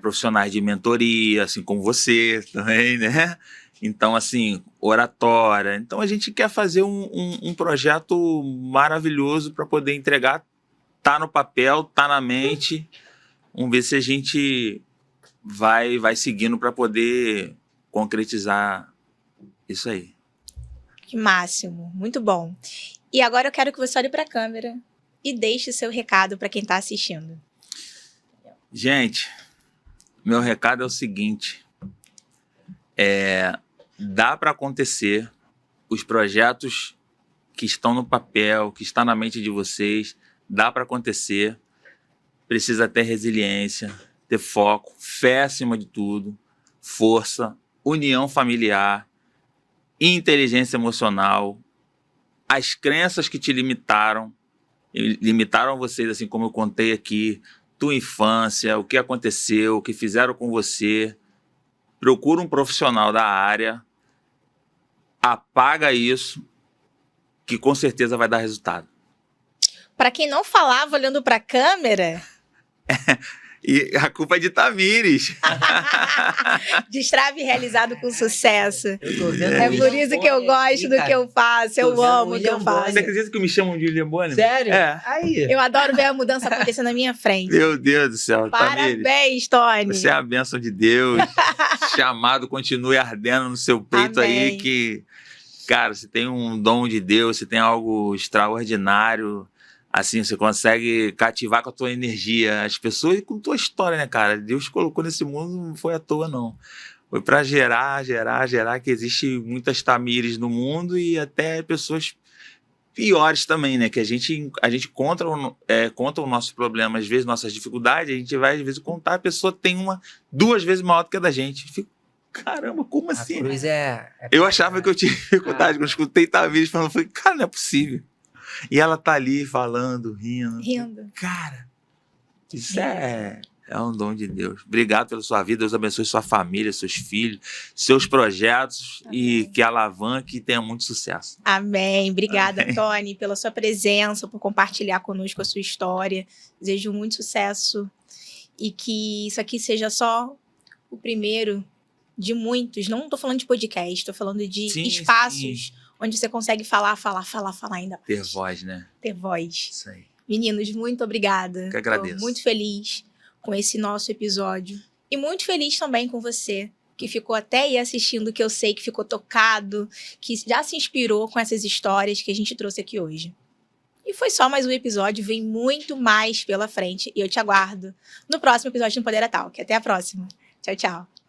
profissionais de mentoria, assim como você também, né? Então, assim, oratória. Então, a gente quer fazer um projeto maravilhoso para poder entregar. Tá no papel, tá na mente. Vamos ver se a gente vai seguindo para poder concretizar isso aí. Que máximo, muito bom. E agora eu quero que você olhe para a câmera e deixe o seu recado para quem está assistindo. Gente, meu recado é o seguinte: dá para acontecer. Os projetos que estão no papel, que está na mente de vocês, dá para acontecer. Precisa ter resiliência, ter foco, fé acima de tudo, força, união familiar, inteligência emocional. As crenças que te limitaram vocês, assim como eu contei aqui, tua infância, o que aconteceu, o que fizeram com você. Procura um profissional da área, apaga isso, que com certeza vai dar resultado. Para quem não falava olhando para a câmera... E a culpa é de Tamires. Destrave realizado com sucesso. Eu tô vendo É o por William isso que eu Bonner gosto aqui, do cara. que eu faço. Tô Eu vendo amo o o que eu William faço. Você acredita que me chamam de William Bonner? Sério? É. Aí. Eu adoro ver a mudança acontecer na minha frente. Meu Deus do céu, Tamires. Parabéns, Tony. Você é a bênção de Deus. Chamado continue ardendo no seu peito. Amém. Aí que, cara, você tem um dom de Deus, você tem algo extraordinário. Assim, você consegue cativar com a tua energia as pessoas e com a tua história, né, cara? Deus colocou nesse mundo, não foi à toa, não. Foi para gerar, que existe muitas Tamires no mundo e até pessoas piores também, né? Que a gente conta o nosso problema, às vezes, nossas dificuldades, a gente vai, às vezes, contar, a pessoa tem uma 2 vezes maior do que a da gente. Fico, caramba, como assim? A cruz é Eu achava que eu tinha dificuldade, quando eu escutei Tamires falando, eu falei, cara, não é possível. E ela tá ali falando, rindo. Rindo. Cara, isso é um dom de Deus. Obrigado pela sua vida, Deus abençoe sua família, seus filhos, seus projetos. Amém. E que alavanque e tenha muito sucesso. Amém. Obrigada, Amém. Tony, pela sua presença, por compartilhar conosco a sua história. Desejo muito sucesso e que isso aqui seja só o primeiro de muitos. Não estou falando de podcast, estou falando de Sim, espaços onde você consegue falar ainda mais. Ter voz, né? Ter voz. Isso aí. Meninos, muito obrigada. Que agradeço. Tô muito feliz com esse nosso episódio. E muito feliz também com você, que ficou até aí assistindo, que eu sei que ficou tocado, que já se inspirou com essas histórias que a gente trouxe aqui hoje. E foi só mais um episódio, vem muito mais pela frente. E eu te aguardo no próximo episódio do Poder Talk. Até a próxima. Tchau, tchau.